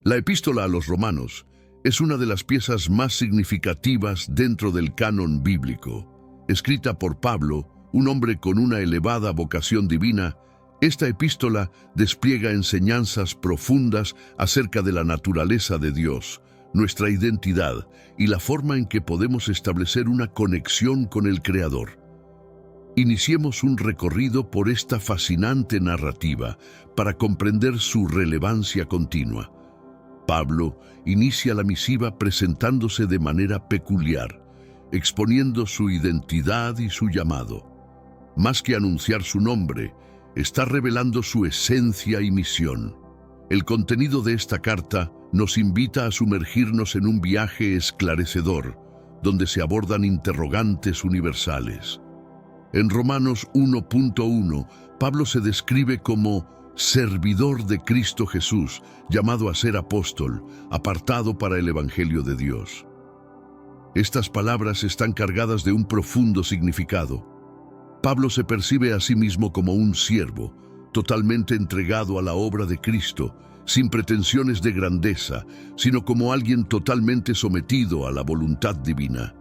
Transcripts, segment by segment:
La epístola a los Romanos es una de las piezas más significativas dentro del canon bíblico. Escrita por Pablo, un hombre con una elevada vocación divina, esta epístola despliega enseñanzas profundas acerca de la naturaleza de Dios, nuestra identidad y la forma en que podemos establecer una conexión con el Creador. Iniciemos un recorrido por esta fascinante narrativa para comprender su relevancia continua. Pablo inicia la misiva presentándose de manera peculiar, exponiendo su identidad y su llamado. Más que anunciar su nombre, está revelando su esencia y misión. El contenido de esta carta nos invita a sumergirnos en un viaje esclarecedor, donde se abordan interrogantes universales. En Romanos 1.1, Pablo se describe como servidor de Cristo Jesús, llamado a ser apóstol, apartado para el Evangelio de Dios. Estas palabras están cargadas de un profundo significado. Pablo se percibe a sí mismo como un siervo, totalmente entregado a la obra de Cristo, sin pretensiones de grandeza, sino como alguien totalmente sometido a la voluntad divina.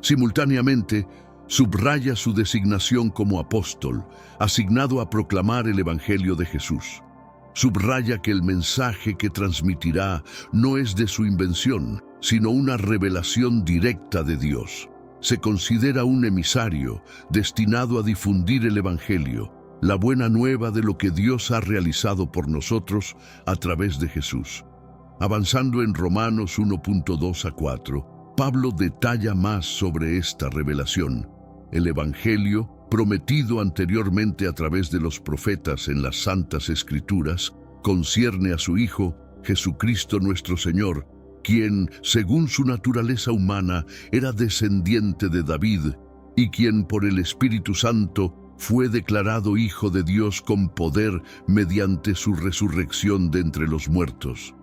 Simultáneamente, subraya su designación como apóstol, asignado a proclamar el Evangelio de Jesús. Subraya que el mensaje que transmitirá no es de su invención, sino una revelación directa de Dios. Se considera un emisario destinado a difundir el Evangelio, la buena nueva de lo que Dios ha realizado por nosotros a través de Jesús. Avanzando en Romanos 1.2 a 4, Pablo detalla más sobre esta revelación. El Evangelio, prometido anteriormente a través de los profetas en las Santas Escrituras, concierne a su Hijo, Jesucristo nuestro Señor, quien, según su naturaleza humana, era descendiente de David, y quien por el Espíritu Santo fue declarado Hijo de Dios con poder mediante su resurrección de entre los muertos.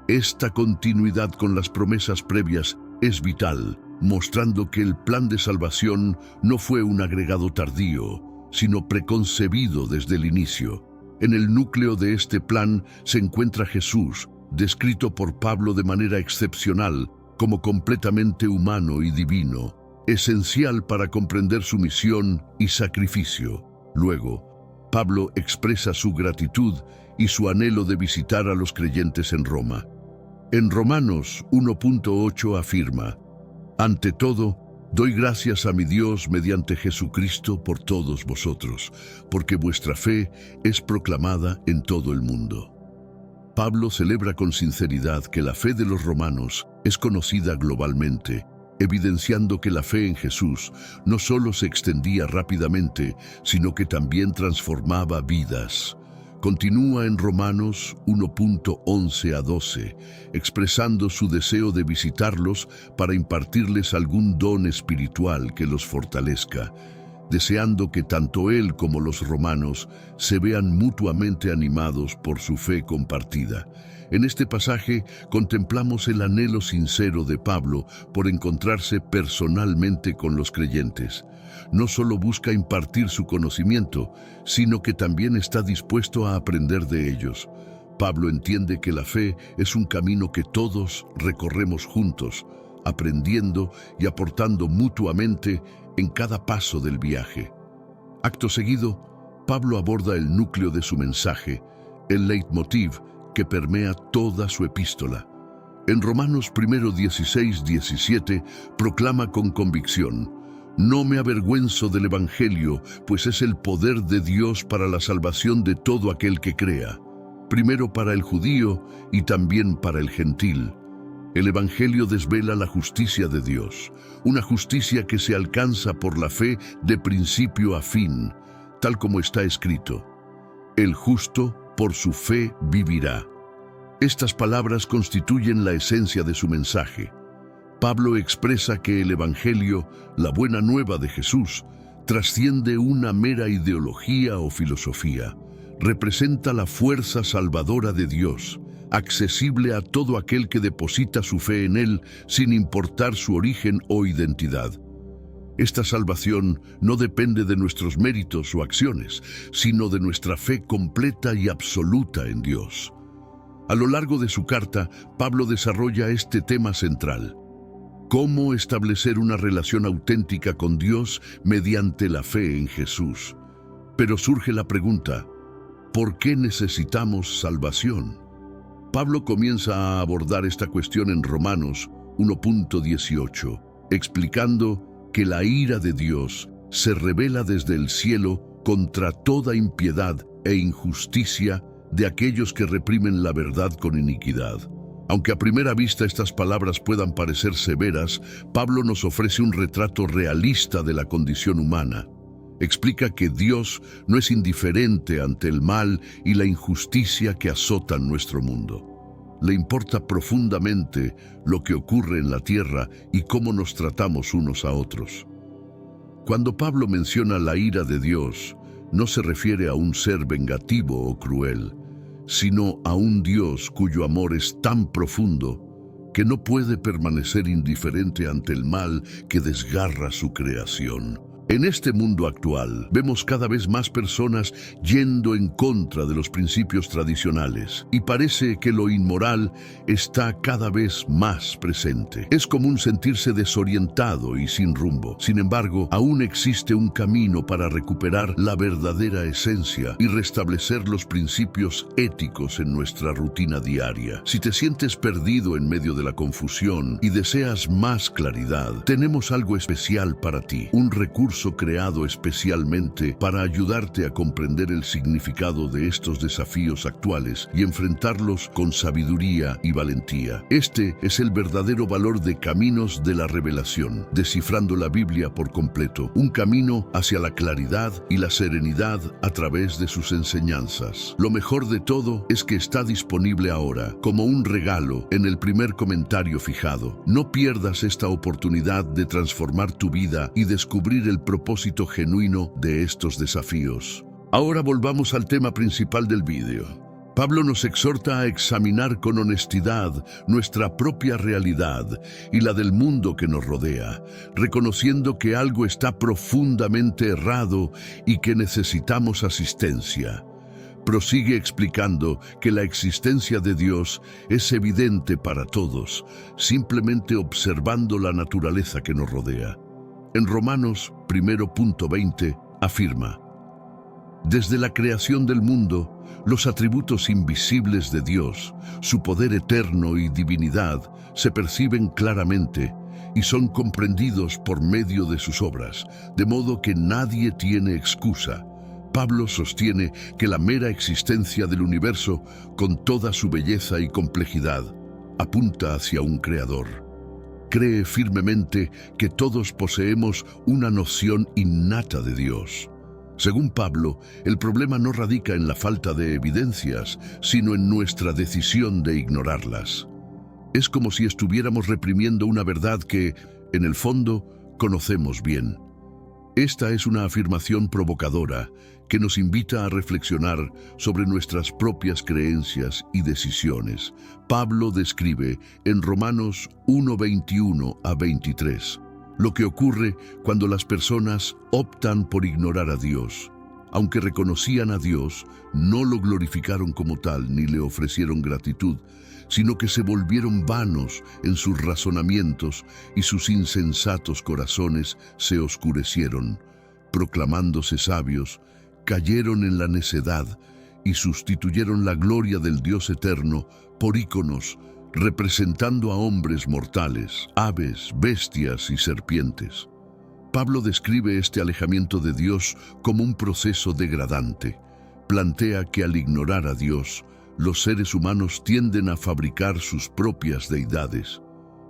Esta continuidad con las promesas previas es vital, mostrando que el plan de salvación no fue un agregado tardío, sino preconcebido desde el inicio. En el núcleo de este plan se encuentra Jesús, descrito por Pablo de manera excepcional como completamente humano y divino, esencial para comprender su misión y sacrificio. Luego, Pablo expresa su gratitud y su anhelo de visitar a los creyentes en Roma. En Romanos 1.8 afirma: «Ante todo, doy gracias a mi Dios mediante Jesucristo por todos vosotros, porque vuestra fe es proclamada en todo el mundo». Pablo celebra con sinceridad que la fe de los romanos es conocida globalmente, evidenciando que la fe en Jesús no solo se extendía rápidamente, sino que también transformaba vidas. Continúa en Romanos 1.11 a 12, expresando su deseo de visitarlos para impartirles algún don espiritual que los fortalezca, deseando que tanto él como los romanos se vean mutuamente animados por su fe compartida. En este pasaje contemplamos el anhelo sincero de Pablo por encontrarse personalmente con los creyentes. No solo busca impartir su conocimiento, sino que también está dispuesto a aprender de ellos. Pablo entiende que la fe es un camino que todos recorremos juntos, aprendiendo y aportando mutuamente en cada paso del viaje. Acto seguido, Pablo aborda el núcleo de su mensaje, el leitmotiv que permea toda su epístola. En Romanos 1:16-17 proclama con convicción: «No me avergüenzo del Evangelio, pues es el poder de Dios para la salvación de todo aquel que crea, primero para el judío y también para el gentil». El Evangelio desvela la justicia de Dios, una justicia que se alcanza por la fe de principio a fin, tal como está escrito: «El justo por su fe vivirá». Estas palabras constituyen la esencia de su mensaje. Pablo expresa que el Evangelio, la buena nueva de Jesús, trasciende una mera ideología o filosofía. Representa la fuerza salvadora de Dios, accesible a todo aquel que deposita su fe en él sin importar su origen o identidad. Esta salvación no depende de nuestros méritos o acciones, sino de nuestra fe completa y absoluta en Dios. A lo largo de su carta, Pablo desarrolla este tema central: cómo establecer una relación auténtica con Dios mediante la fe en Jesús. Pero surge la pregunta: ¿por qué necesitamos salvación? Pablo comienza a abordar esta cuestión en Romanos 1.18, explicando que la ira de Dios se revela desde el cielo contra toda impiedad e injusticia de aquellos que reprimen la verdad con iniquidad. Aunque a primera vista estas palabras puedan parecer severas, Pablo nos ofrece un retrato realista de la condición humana. Explica que Dios no es indiferente ante el mal y la injusticia que azotan nuestro mundo. Le importa profundamente lo que ocurre en la tierra y cómo nos tratamos unos a otros. Cuando Pablo menciona la ira de Dios, no se refiere a un ser vengativo o cruel, sino a un Dios cuyo amor es tan profundo que no puede permanecer indiferente ante el mal que desgarra su creación. En este mundo actual, vemos cada vez más personas yendo en contra de los principios tradicionales y parece que lo inmoral está cada vez más presente. Es común sentirse desorientado y sin rumbo. Sin embargo, aún existe un camino para recuperar la verdadera esencia y restablecer los principios éticos en nuestra rutina diaria. Si te sientes perdido en medio de la confusión y deseas más claridad, tenemos algo especial para ti, un recurso creado especialmente para ayudarte a comprender el significado de estos desafíos actuales y enfrentarlos con sabiduría y valentía. Este es el verdadero valor de Caminos de la Revelación, descifrando la Biblia por completo, un camino hacia la claridad y la serenidad a través de sus enseñanzas. Lo mejor de todo es que está disponible ahora, como un regalo, en el primer comentario fijado. No pierdas esta oportunidad de transformar tu vida y descubrir el propósito genuino de estos desafíos. Ahora volvamos al tema principal del vídeo. Pablo nos exhorta a examinar con honestidad nuestra propia realidad y la del mundo que nos rodea, reconociendo que algo está profundamente errado y que necesitamos asistencia. Prosigue explicando que la existencia de Dios es evidente para todos, simplemente observando la naturaleza que nos rodea. En Romanos 1.20 afirma: desde la creación del mundo, los atributos invisibles de Dios, su poder eterno y divinidad, se perciben claramente y son comprendidos por medio de sus obras, de modo que nadie tiene excusa. Pablo sostiene que la mera existencia del universo, con toda su belleza y complejidad, apunta hacia un creador. Cree firmemente que todos poseemos una noción innata de Dios. Según Pablo, el problema no radica en la falta de evidencias, sino en nuestra decisión de ignorarlas. Es como si estuviéramos reprimiendo una verdad que, en el fondo, conocemos bien. Esta es una afirmación provocadora que nos invita a reflexionar sobre nuestras propias creencias y decisiones. Pablo describe en Romanos 1:21 a 23 lo que ocurre cuando las personas optan por ignorar a Dios. Aunque reconocían a Dios, no lo glorificaron como tal ni le ofrecieron gratitud, sino que se volvieron vanos en sus razonamientos y sus insensatos corazones se oscurecieron. Proclamándose sabios, cayeron en la necedad y sustituyeron la gloria del Dios eterno por íconos, representando a hombres mortales, aves, bestias y serpientes. Pablo describe este alejamiento de Dios como un proceso degradante. Plantea que al ignorar a Dios, los seres humanos tienden a fabricar sus propias deidades,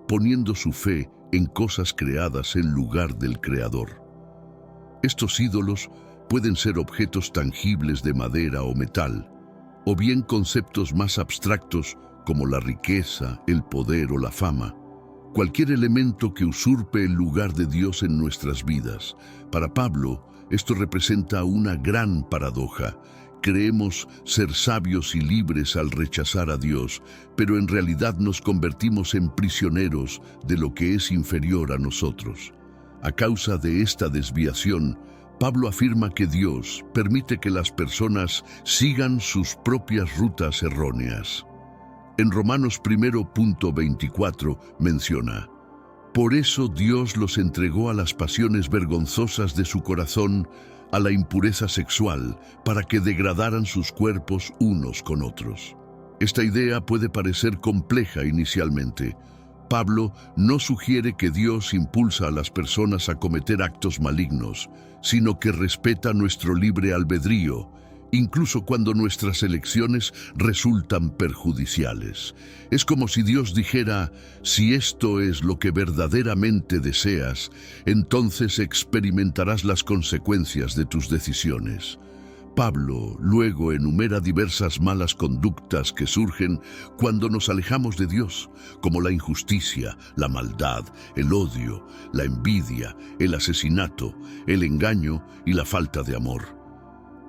poniendo su fe en cosas creadas en lugar del Creador. Estos ídolos pueden ser objetos tangibles de madera o metal, o bien conceptos más abstractos como la riqueza, el poder o la fama. Cualquier elemento que usurpe el lugar de Dios en nuestras vidas. Para Pablo, esto representa una gran paradoja. Creemos ser sabios y libres al rechazar a Dios, pero en realidad nos convertimos en prisioneros de lo que es inferior a nosotros. A causa de esta desviación, Pablo afirma que Dios permite que las personas sigan sus propias rutas erróneas. En Romanos 1:24 menciona: por eso Dios los entregó a las pasiones vergonzosas de su corazón, a la impureza sexual, para que degradaran sus cuerpos unos con otros. Esta idea puede parecer compleja inicialmente. Pablo no sugiere que Dios impulsa a las personas a cometer actos malignos, sino que respeta nuestro libre albedrío, incluso cuando nuestras elecciones resultan perjudiciales. Es como si Dios dijera: si esto es lo que verdaderamente deseas, entonces experimentarás las consecuencias de tus decisiones. Pablo luego enumera diversas malas conductas que surgen cuando nos alejamos de Dios, como la injusticia, la maldad, el odio, la envidia, el asesinato, el engaño y la falta de amor.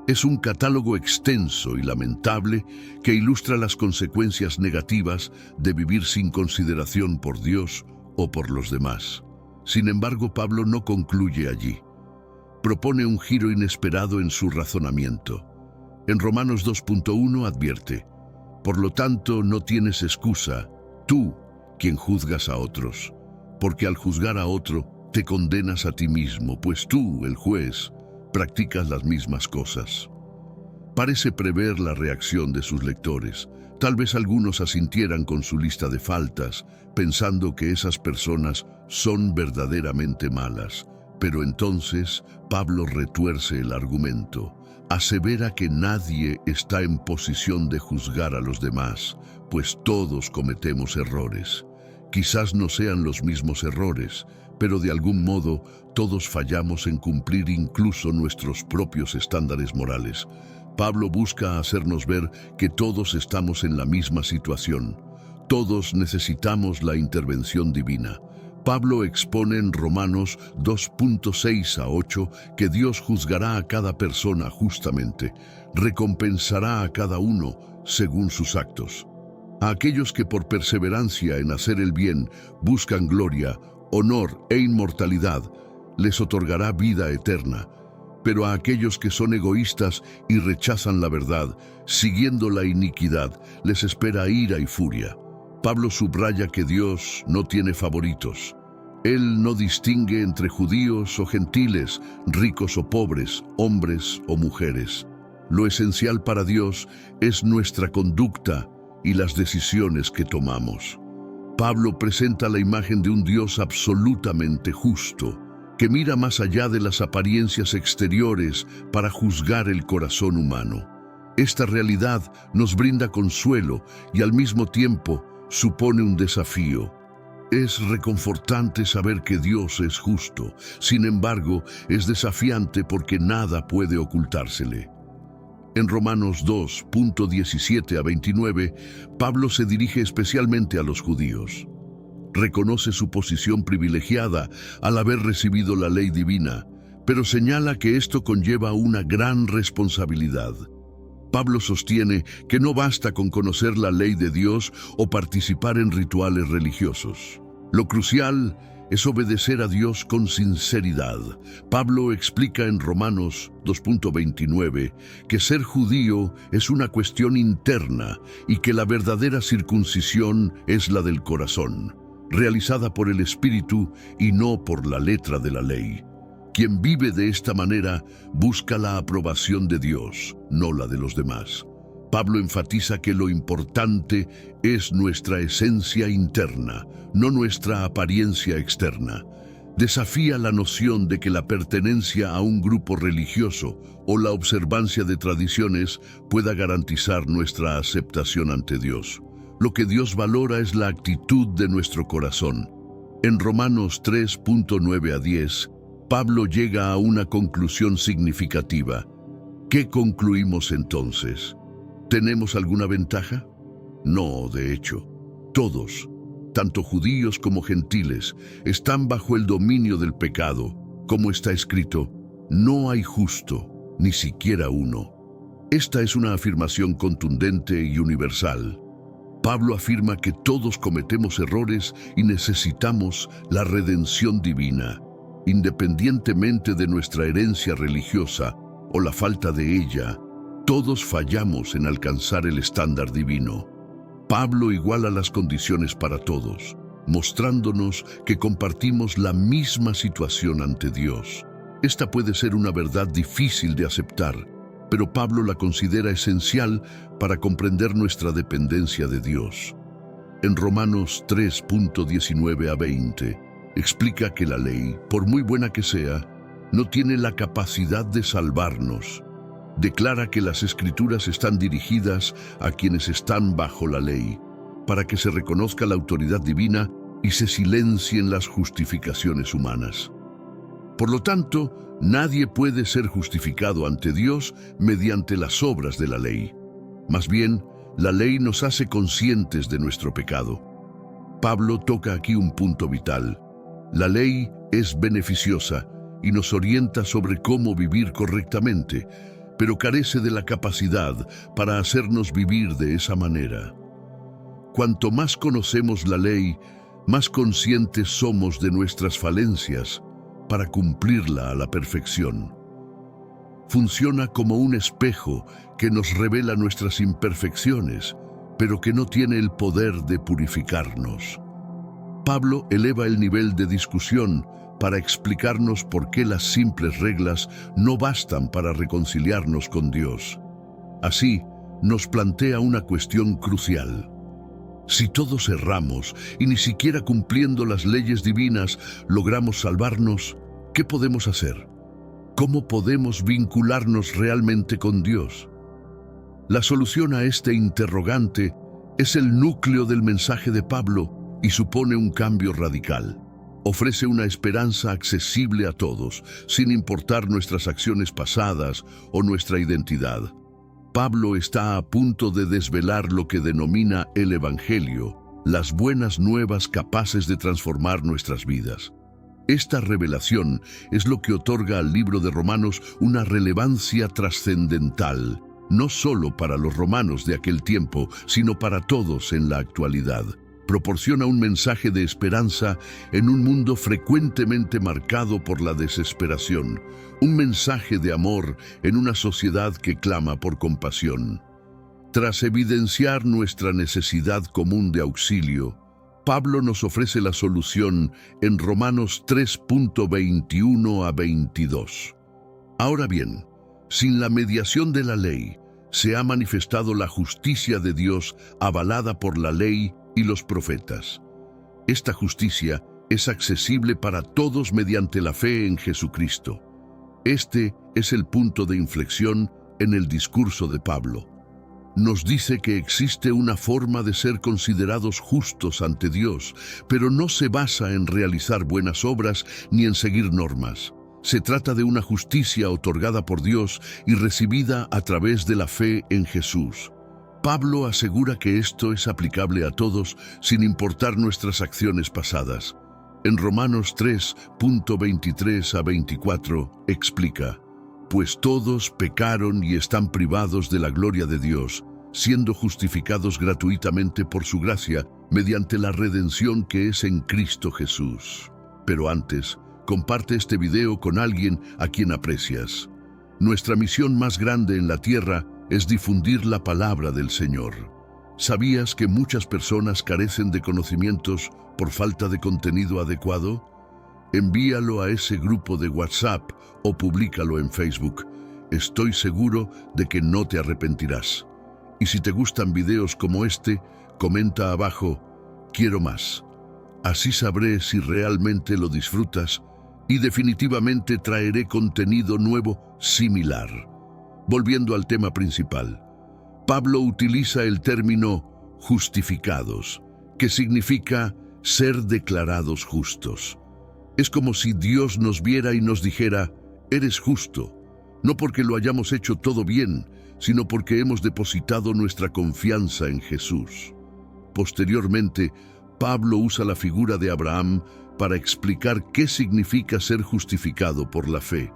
Es un catálogo extenso y lamentable que ilustra las consecuencias negativas de vivir sin consideración por Dios o por los demás. Sin embargo, Pablo no concluye allí. Propone un giro inesperado en su razonamiento. En Romanos 2:1 advierte: por lo tanto, no tienes excusa, tú, quien juzgas a otros, porque al juzgar a otro, te condenas a ti mismo, pues tú, el juez, practicas las mismas cosas. Parece prever la reacción de sus lectores. Tal vez algunos asintieran con su lista de faltas, pensando que esas personas son verdaderamente malas. Pero entonces Pablo retuerce el argumento. Asevera que nadie está en posición de juzgar a los demás, pues todos cometemos errores. Quizás no sean los mismos errores, pero de algún modo todos fallamos en cumplir incluso nuestros propios estándares morales. Pablo busca hacernos ver que todos estamos en la misma situación. Todos necesitamos la intervención divina. Pablo expone en Romanos 2:6-8 que Dios juzgará a cada persona justamente, recompensará a cada uno según sus actos. A aquellos que por perseverancia en hacer el bien buscan gloria, honor e inmortalidad, les otorgará vida eterna. Pero a aquellos que son egoístas y rechazan la verdad, siguiendo la iniquidad, les espera ira y furia. Pablo subraya que Dios no tiene favoritos. Él no distingue entre judíos o gentiles, ricos o pobres, hombres o mujeres. Lo esencial para Dios es nuestra conducta y las decisiones que tomamos. Pablo presenta la imagen de un Dios absolutamente justo, que mira más allá de las apariencias exteriores para juzgar el corazón humano. Esta realidad nos brinda consuelo y al mismo tiempo supone un desafío. Es reconfortante saber que Dios es justo. Sin embargo, es desafiante porque nada puede ocultársele. En Romanos 2:17-29, Pablo se dirige especialmente a los judíos. Reconoce su posición privilegiada al haber recibido la ley divina, pero señala que esto conlleva una gran responsabilidad. Pablo sostiene que no basta con conocer la ley de Dios o participar en rituales religiosos. Lo crucial es obedecer a Dios con sinceridad. Pablo explica en Romanos 2:29 que ser judío es una cuestión interna y que la verdadera circuncisión es la del corazón, realizada por el Espíritu y no por la letra de la ley. Quien vive de esta manera busca la aprobación de Dios, no la de los demás. Pablo enfatiza que lo importante es nuestra esencia interna, no nuestra apariencia externa. Desafía la noción de que la pertenencia a un grupo religioso o la observancia de tradiciones pueda garantizar nuestra aceptación ante Dios. Lo que Dios valora es la actitud de nuestro corazón. En Romanos 3:9-10, Pablo llega a una conclusión significativa. ¿Qué concluimos entonces? ¿Tenemos alguna ventaja? No, de hecho. Todos, tanto judíos como gentiles, están bajo el dominio del pecado. Como está escrito, no hay justo, ni siquiera uno. Esta es una afirmación contundente y universal. Pablo afirma que todos cometemos errores y necesitamos la redención divina. Independientemente de nuestra herencia religiosa o la falta de ella, todos fallamos en alcanzar el estándar divino. Pablo iguala las condiciones para todos, mostrándonos que compartimos la misma situación ante Dios. Esta puede ser una verdad difícil de aceptar, pero Pablo la considera esencial para comprender nuestra dependencia de Dios. En Romanos 3:19 a 20, explica que la ley, por muy buena que sea, no tiene la capacidad de salvarnos. Declara que las Escrituras están dirigidas a quienes están bajo la ley, para que se reconozca la autoridad divina y se silencien las justificaciones humanas. Por lo tanto, nadie puede ser justificado ante Dios mediante las obras de la ley. Más bien, la ley nos hace conscientes de nuestro pecado. Pablo toca aquí un punto vital. La ley es beneficiosa y nos orienta sobre cómo vivir correctamente, pero carece de la capacidad para hacernos vivir de esa manera. Cuanto más conocemos la ley, más conscientes somos de nuestras falencias para cumplirla a la perfección. Funciona como un espejo que nos revela nuestras imperfecciones, pero que no tiene el poder de purificarnos. Pablo eleva el nivel de discusión para explicarnos por qué las simples reglas no bastan para reconciliarnos con Dios. Así, nos plantea una cuestión crucial. Si todos erramos y ni siquiera cumpliendo las leyes divinas logramos salvarnos, ¿qué podemos hacer? ¿Cómo podemos vincularnos realmente con Dios? La solución a este interrogante es el núcleo del mensaje de Pablo y supone un cambio radical. Ofrece una esperanza accesible a todos, sin importar nuestras acciones pasadas o nuestra identidad. Pablo está a punto de desvelar lo que denomina el Evangelio, las buenas nuevas capaces de transformar nuestras vidas. Esta revelación es lo que otorga al libro de Romanos una relevancia trascendental, no solo para los romanos de aquel tiempo, sino para todos en la actualidad. Proporciona un mensaje de esperanza en un mundo frecuentemente marcado por la desesperación, un mensaje de amor en una sociedad que clama por compasión. Tras evidenciar nuestra necesidad común de auxilio, Pablo nos ofrece la solución en Romanos 3:21 a 22. Ahora bien, sin la mediación de la ley, se ha manifestado la justicia de Dios avalada por la ley y los profetas. Esta justicia es accesible para todos mediante la fe en Jesucristo. Este es el punto de inflexión en el discurso de Pablo. Nos dice que existe una forma de ser considerados justos ante Dios, pero no se basa en realizar buenas obras ni en seguir normas. Se trata de una justicia otorgada por Dios y recibida a través de la fe en Jesús. Pablo asegura que esto es aplicable a todos sin importar nuestras acciones pasadas. En Romanos 3:23 a 24 explica: pues todos pecaron y están privados de la gloria de Dios, siendo justificados gratuitamente por su gracia, mediante la redención que es en Cristo Jesús. Pero antes, comparte este video con alguien a quien aprecias. Nuestra misión más grande en la tierra es difundir la palabra del Señor. ¿Sabías que muchas personas carecen de conocimientos por falta de contenido adecuado? Envíalo a ese grupo de WhatsApp o públicalo en Facebook. Estoy seguro de que no te arrepentirás. Y si te gustan videos como este, comenta abajo: quiero más. Así sabré si realmente lo disfrutas y definitivamente traeré contenido nuevo similar. Volviendo al tema principal, Pablo utiliza el término justificados, que significa ser declarados justos. Es como si Dios nos viera y nos dijera: eres justo, no porque lo hayamos hecho todo bien, sino porque hemos depositado nuestra confianza en Jesús. Posteriormente, Pablo usa la figura de Abraham para explicar qué significa ser justificado por la fe.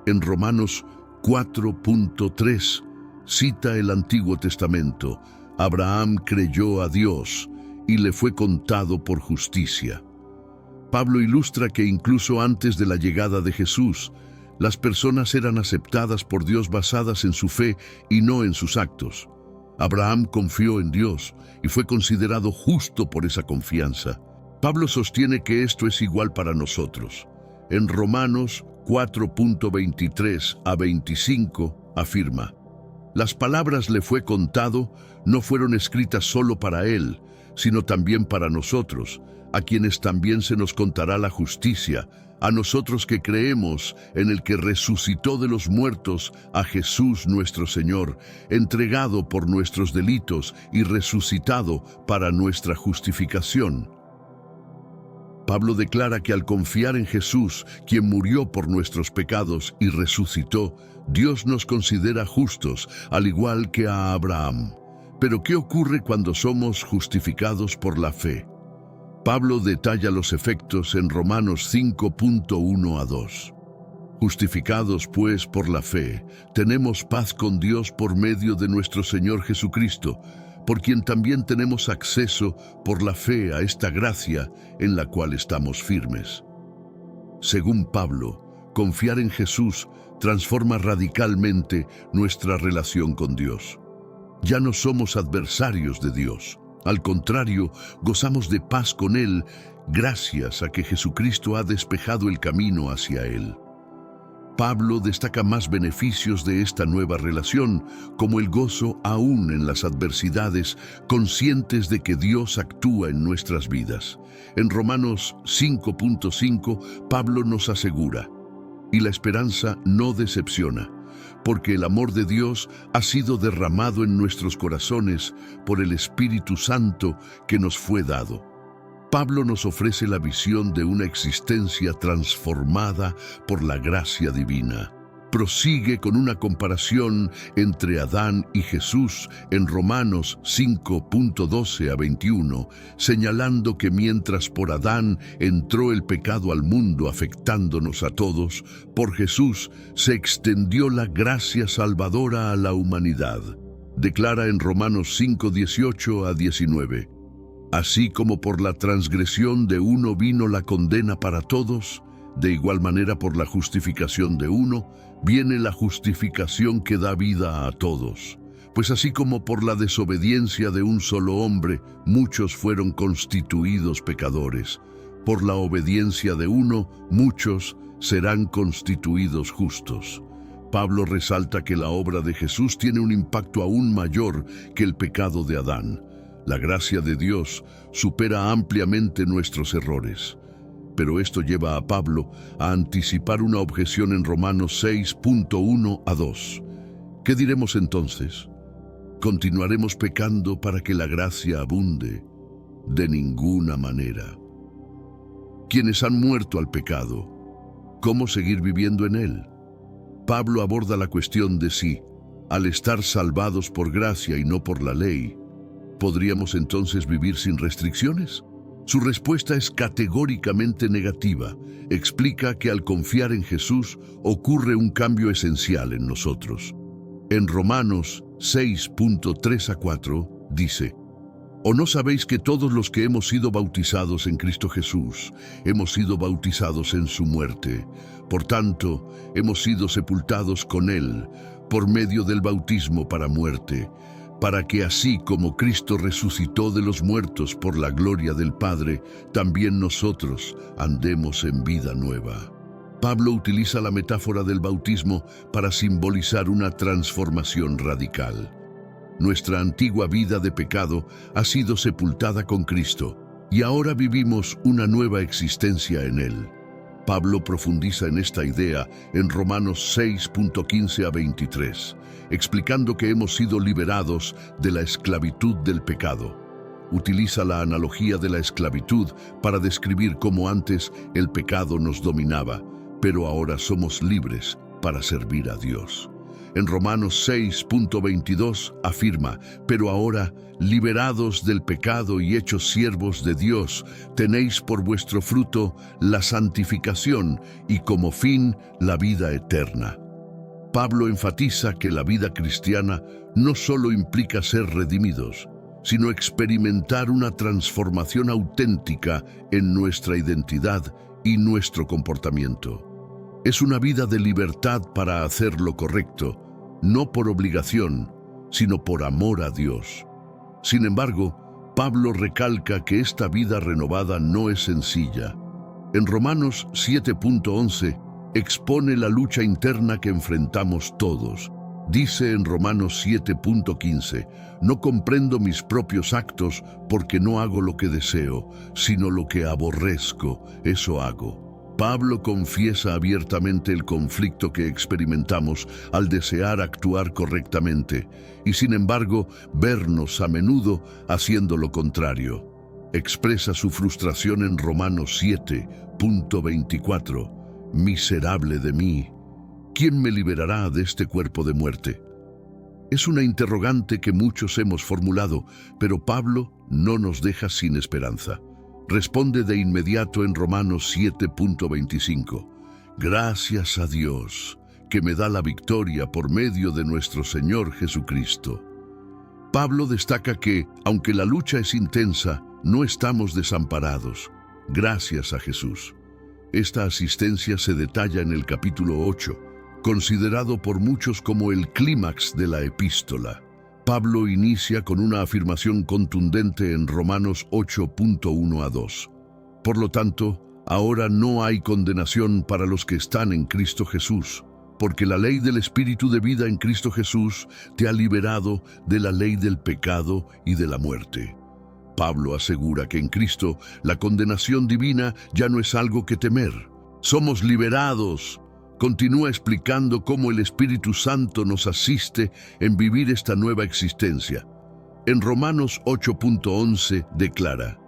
En Romanos 4:3 cita el Antiguo Testamento: Abraham creyó a Dios y le fue contado por justicia. Pablo ilustra que incluso antes de la llegada de Jesús, las personas eran aceptadas por Dios basadas en su fe y no en sus actos. Abraham confió en Dios y fue considerado justo por esa confianza. Pablo sostiene que esto es igual para nosotros. En Romanos 4:23 a 25 afirma: las palabras le fue contado no fueron escritas solo para él, sino también para nosotros, a quienes también se nos contará la justicia, a nosotros que creemos en el que resucitó de los muertos a Jesús nuestro Señor, entregado por nuestros delitos y resucitado para nuestra justificación. Pablo declara que al confiar en Jesús, quien murió por nuestros pecados y resucitó, Dios nos considera justos, al igual que a Abraham. Pero ¿qué ocurre cuando somos justificados por la fe? Pablo detalla los efectos en Romanos 5:1 a 2. Justificados pues por la fe, tenemos paz con Dios por medio de nuestro Señor Jesucristo, por quien también tenemos acceso por la fe a esta gracia en la cual estamos firmes. Según Pablo, confiar en Jesús transforma radicalmente nuestra relación con Dios. Ya no somos adversarios de Dios. Al contrario, gozamos de paz con Él gracias a que Jesucristo ha despejado el camino hacia Él. Pablo destaca más beneficios de esta nueva relación, como el gozo aún en las adversidades, conscientes de que Dios actúa en nuestras vidas. En Romanos 5:5, Pablo nos asegura: y la esperanza no decepciona, porque el amor de Dios ha sido derramado en nuestros corazones por el Espíritu Santo que nos fue dado. Pablo nos ofrece la visión de una existencia transformada por la gracia divina. Prosigue con una comparación entre Adán y Jesús en Romanos 5:12 a 21, señalando que mientras por Adán entró el pecado al mundo afectándonos a todos, por Jesús se extendió la gracia salvadora a la humanidad. Declara en Romanos 5:18 a 19: así como por la transgresión de uno vino la condena para todos, de igual manera por la justificación de uno viene la justificación que da vida a todos. Pues así como por la desobediencia de un solo hombre muchos fueron constituidos pecadores, por la obediencia de uno muchos serán constituidos justos. Pablo resalta que la obra de Jesús tiene un impacto aún mayor que el pecado de Adán. La gracia de Dios supera ampliamente nuestros errores. Pero esto lleva a Pablo a anticipar una objeción en Romanos 6:1 a 2. ¿Qué diremos entonces? ¿Continuaremos pecando para que la gracia abunde? De ninguna manera. Quienes han muerto al pecado, ¿cómo seguir viviendo en él? Pablo aborda la cuestión de si, al estar salvados por gracia y no por la ley, ¿podríamos entonces vivir sin restricciones? Su respuesta es categóricamente negativa. Explica que al confiar en Jesús ocurre un cambio esencial en nosotros. En Romanos 6:3 a 4 dice: ¿o no sabéis que todos los que hemos sido bautizados en Cristo Jesús, hemos sido bautizados en su muerte? Por tanto, hemos sido sepultados con Él por medio del bautismo para muerte, para que así como Cristo resucitó de los muertos por la gloria del Padre, también nosotros andemos en vida nueva. Pablo utiliza la metáfora del bautismo para simbolizar una transformación radical. Nuestra antigua vida de pecado ha sido sepultada con Cristo y ahora vivimos una nueva existencia en Él. Pablo profundiza en esta idea en Romanos 6:15 a 23, explicando que hemos sido liberados de la esclavitud del pecado. Utiliza la analogía de la esclavitud para describir cómo antes el pecado nos dominaba, pero ahora somos libres para servir a Dios. En Romanos 6:22 afirma: pero ahora, liberados del pecado y hechos siervos de Dios, tenéis por vuestro fruto la santificación y como fin la vida eterna. Pablo enfatiza que la vida cristiana no solo implica ser redimidos, sino experimentar una transformación auténtica en nuestra identidad y nuestro comportamiento. Es una vida de libertad para hacer lo correcto, no por obligación, sino por amor a Dios. Sin embargo, Pablo recalca que esta vida renovada no es sencilla. En Romanos 7.11 expone la lucha interna que enfrentamos todos. Dice en Romanos 7.15, no comprendo mis propios actos porque no hago lo que deseo, sino lo que aborrezco, eso hago. Pablo confiesa abiertamente el conflicto que experimentamos al desear actuar correctamente y, sin embargo, vernos a menudo haciendo lo contrario. Expresa su frustración en Romanos 7.24, miserable de mí, ¿quién me liberará de este cuerpo de muerte? Es una interrogante que muchos hemos formulado, pero Pablo no nos deja sin esperanza. Responde de inmediato en Romanos 7.25. Gracias a Dios, que me da la victoria por medio de nuestro Señor Jesucristo. Pablo destaca que, aunque la lucha es intensa, no estamos desamparados, gracias a Jesús. Esta asistencia se detalla en el capítulo 8, considerado por muchos como el clímax de la epístola. Pablo inicia con una afirmación contundente en Romanos 8.1-2. Por lo tanto, ahora no hay condenación para los que están en Cristo Jesús, porque la ley del Espíritu de vida en Cristo Jesús te ha liberado de la ley del pecado y de la muerte. Pablo asegura que en Cristo la condenación divina ya no es algo que temer. Somos liberados. Continúa explicando cómo el Espíritu Santo nos asiste en vivir esta nueva existencia. En Romanos 8.11 declara,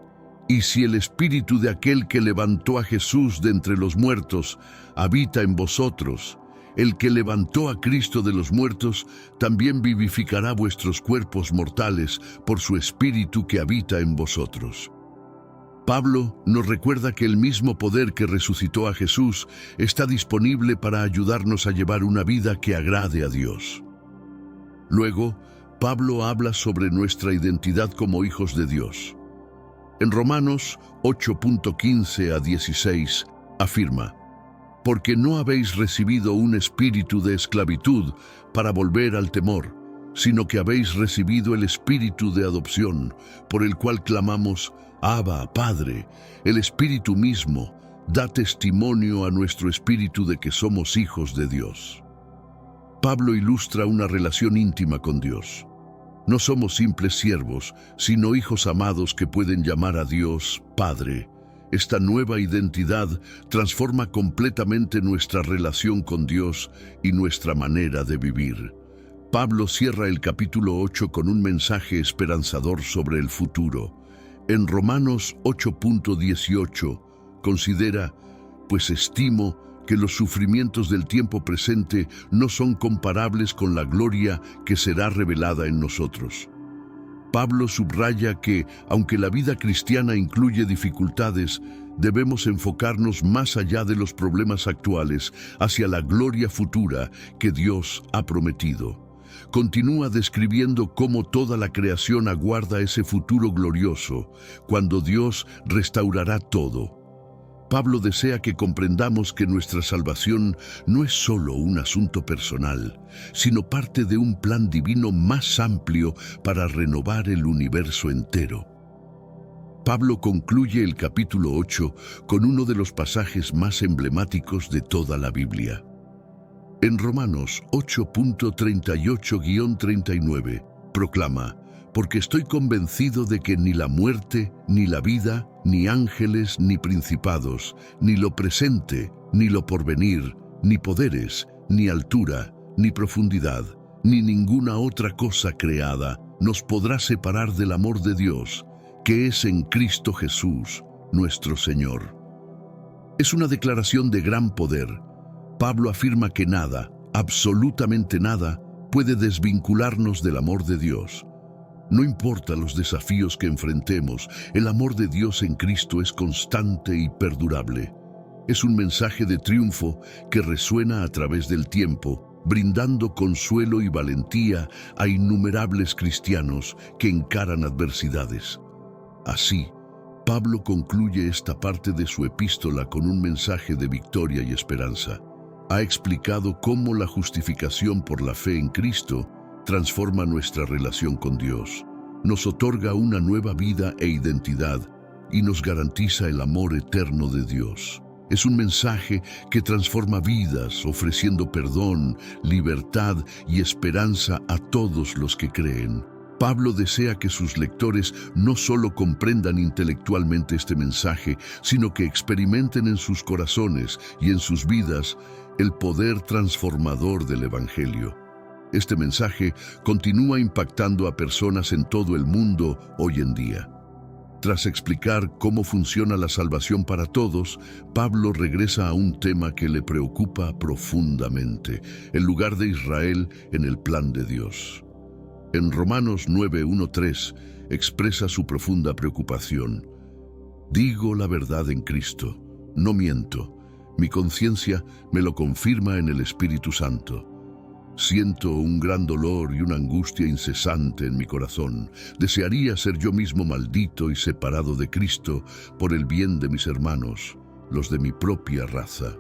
«Y si el Espíritu de aquel que levantó a Jesús de entre los muertos habita en vosotros, el que levantó a Cristo de los muertos también vivificará vuestros cuerpos mortales por su Espíritu que habita en vosotros». Pablo nos recuerda que el mismo poder que resucitó a Jesús está disponible para ayudarnos a llevar una vida que agrade a Dios. Luego, Pablo habla sobre nuestra identidad como hijos de Dios. En Romanos 8.15-16 afirma, «Porque no habéis recibido un espíritu de esclavitud para volver al temor, sino que habéis recibido el espíritu de adopción, por el cual clamamos, Abba, Padre. El Espíritu mismo da testimonio a nuestro espíritu de que somos hijos de Dios». Pablo ilustra una relación íntima con Dios. No somos simples siervos, sino hijos amados que pueden llamar a Dios Padre. Esta nueva identidad transforma completamente nuestra relación con Dios y nuestra manera de vivir. Pablo cierra el capítulo 8 con un mensaje esperanzador sobre el futuro. En Romanos 8.18 considera, «Pues estimo que los sufrimientos del tiempo presente no son comparables con la gloria que será revelada en nosotros». Pablo subraya que, aunque la vida cristiana incluye dificultades, debemos enfocarnos más allá de los problemas actuales, hacia la gloria futura que Dios ha prometido. Continúa describiendo cómo toda la creación aguarda ese futuro glorioso, cuando Dios restaurará todo. Pablo desea que comprendamos que nuestra salvación no es solo un asunto personal, sino parte de un plan divino más amplio para renovar el universo entero. Pablo concluye el capítulo 8 con uno de los pasajes más emblemáticos de toda la Biblia. En Romanos 8.38-39 proclama, «Porque estoy convencido de que ni la muerte, ni la vida, ni ángeles, ni principados, ni lo presente, ni lo porvenir, ni poderes, ni altura, ni profundidad, ni ninguna otra cosa creada nos podrá separar del amor de Dios, que es en Cristo Jesús, nuestro Señor». Es una declaración de gran poder. Pablo afirma que nada, absolutamente nada, puede desvincularnos del amor de Dios. No importa los desafíos que enfrentemos, el amor de Dios en Cristo es constante y perdurable. Es un mensaje de triunfo que resuena a través del tiempo, brindando consuelo y valentía a innumerables cristianos que encaran adversidades. Así, Pablo concluye esta parte de su epístola con un mensaje de victoria y esperanza. Ha explicado cómo la justificación por la fe en Cristo transforma nuestra relación con Dios, nos otorga una nueva vida e identidad y nos garantiza el amor eterno de Dios. Es un mensaje que transforma vidas, ofreciendo perdón, libertad y esperanza a todos los que creen. Pablo desea que sus lectores no solo comprendan intelectualmente este mensaje, sino que experimenten en sus corazones y en sus vidas el poder transformador del Evangelio. Este mensaje continúa impactando a personas en todo el mundo hoy en día. Tras explicar cómo funciona la salvación para todos, Pablo regresa a un tema que le preocupa profundamente: el lugar de Israel en el plan de Dios. En Romanos 9:1-3 expresa su profunda preocupación. Digo la verdad en Cristo, no miento. Mi conciencia me lo confirma en el Espíritu Santo. Siento un gran dolor y una angustia incesante en mi corazón. Desearía ser yo mismo maldito y separado de Cristo por el bien de mis hermanos, los de mi propia raza.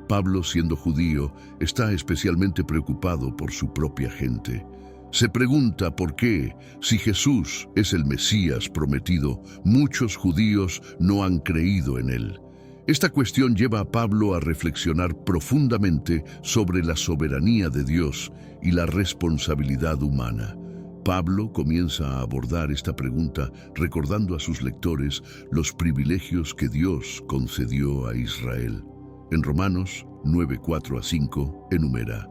Pablo, siendo judío, está especialmente preocupado por su propia gente. Se pregunta por qué, si Jesús es el Mesías prometido, muchos judíos no han creído en él. Esta cuestión lleva a Pablo a reflexionar profundamente sobre la soberanía de Dios y la responsabilidad humana. Pablo comienza a abordar esta pregunta recordando a sus lectores los privilegios que Dios concedió a Israel. En Romanos 9:4-5 enumera: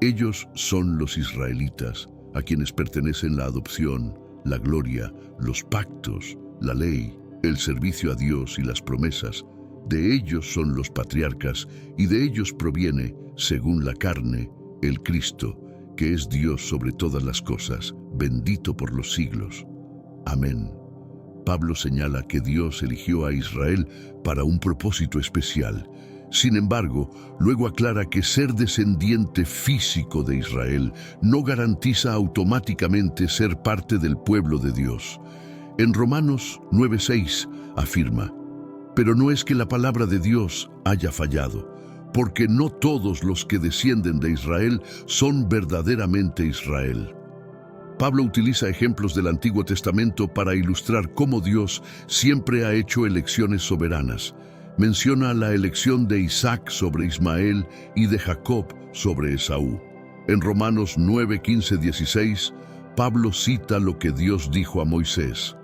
ellos son los israelitas, a quienes pertenecen la adopción, la gloria, los pactos, la ley, el servicio a Dios y las promesas. De ellos son los patriarcas, y de ellos proviene, según la carne, el Cristo, que es Dios sobre todas las cosas, bendito por los siglos. Amén. Pablo señala que Dios eligió a Israel para un propósito especial. Sin embargo, luego aclara que ser descendiente físico de Israel no garantiza automáticamente ser parte del pueblo de Dios. En Romanos 9:6 afirma: pero no es que la palabra de Dios haya fallado, porque no todos los que descienden de Israel son verdaderamente Israel. Pablo utiliza ejemplos del Antiguo Testamento para ilustrar cómo Dios siempre ha hecho elecciones soberanas. Menciona la elección de Isaac sobre Ismael y de Jacob sobre Esaú. En Romanos 9:15-16, Pablo cita lo que Dios dijo a Moisés: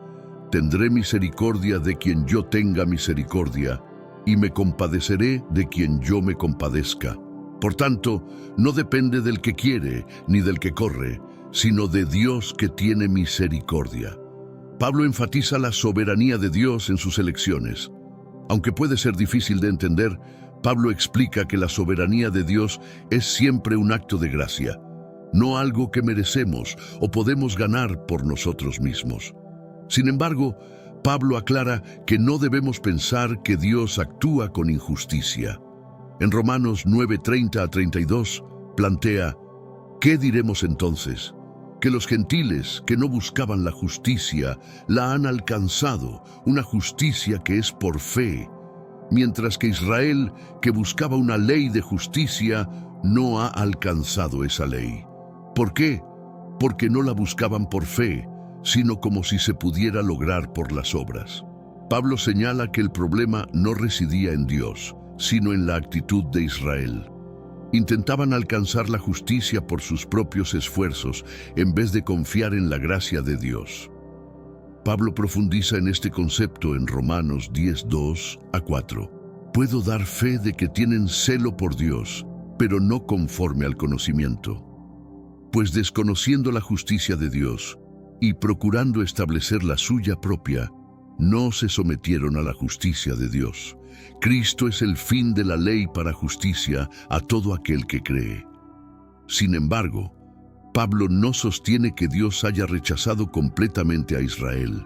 tendré misericordia de quien yo tenga misericordia, y me compadeceré de quien yo me compadezca. Por tanto, no depende del que quiere ni del que corre, sino de Dios que tiene misericordia. Pablo enfatiza la soberanía de Dios en sus elecciones. Aunque puede ser difícil de entender, Pablo explica que la soberanía de Dios es siempre un acto de gracia, no algo que merecemos o podemos ganar por nosotros mismos. Sin embargo, Pablo aclara que no debemos pensar que Dios actúa con injusticia. En Romanos 9:30-32 plantea: ¿qué diremos entonces? Que los gentiles que no buscaban la justicia la han alcanzado, una justicia que es por fe, mientras que Israel, que buscaba una ley de justicia, no ha alcanzado esa ley. ¿Por qué? Porque no la buscaban por fe, sino como si se pudiera lograr por las obras. Pablo señala que el problema no residía en Dios, sino en la actitud de Israel. Intentaban alcanzar la justicia por sus propios esfuerzos, en vez de confiar en la gracia de Dios. Pablo profundiza en este concepto en Romanos 10:2-4. Puedo dar fe de que tienen celo por Dios, pero no conforme al conocimiento. Pues desconociendo la justicia de Dios, y procurando establecer la suya propia, no se sometieron a la justicia de Dios. Cristo es el fin de la ley para justicia a todo aquel que cree. Sin embargo, Pablo no sostiene que Dios haya rechazado completamente a Israel.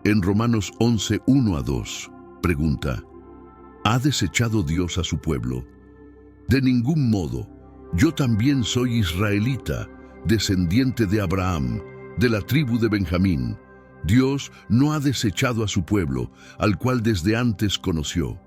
En Romanos 11:1-2, pregunta: ¿ha desechado Dios a su pueblo? De ningún modo. Yo también soy israelita, descendiente de Abraham, de la tribu de Benjamín. Dios no ha desechado a su pueblo, al cual desde antes conoció.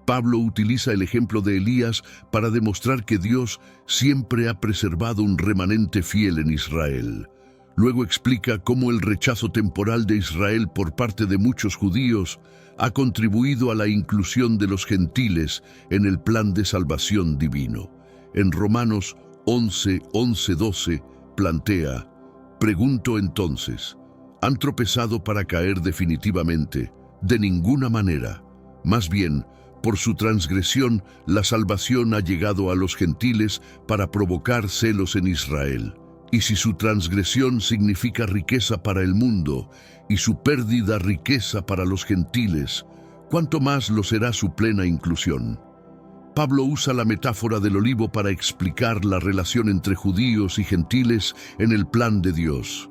Pablo utiliza el ejemplo de Elías para demostrar que Dios siempre ha preservado un remanente fiel en Israel. Luego explica cómo el rechazo temporal de Israel por parte de muchos judíos ha contribuido a la inclusión de los gentiles en el plan de salvación divino. En Romanos 11:12 plantea: pregunto entonces, ¿han tropezado para caer definitivamente? De ninguna manera. Más bien, por su transgresión, la salvación ha llegado a los gentiles para provocar celos en Israel. Y si su transgresión significa riqueza para el mundo y su pérdida riqueza para los gentiles, ¿cuánto más lo será su plena inclusión? Pablo usa la metáfora del olivo para explicar la relación entre judíos y gentiles en el plan de Dios.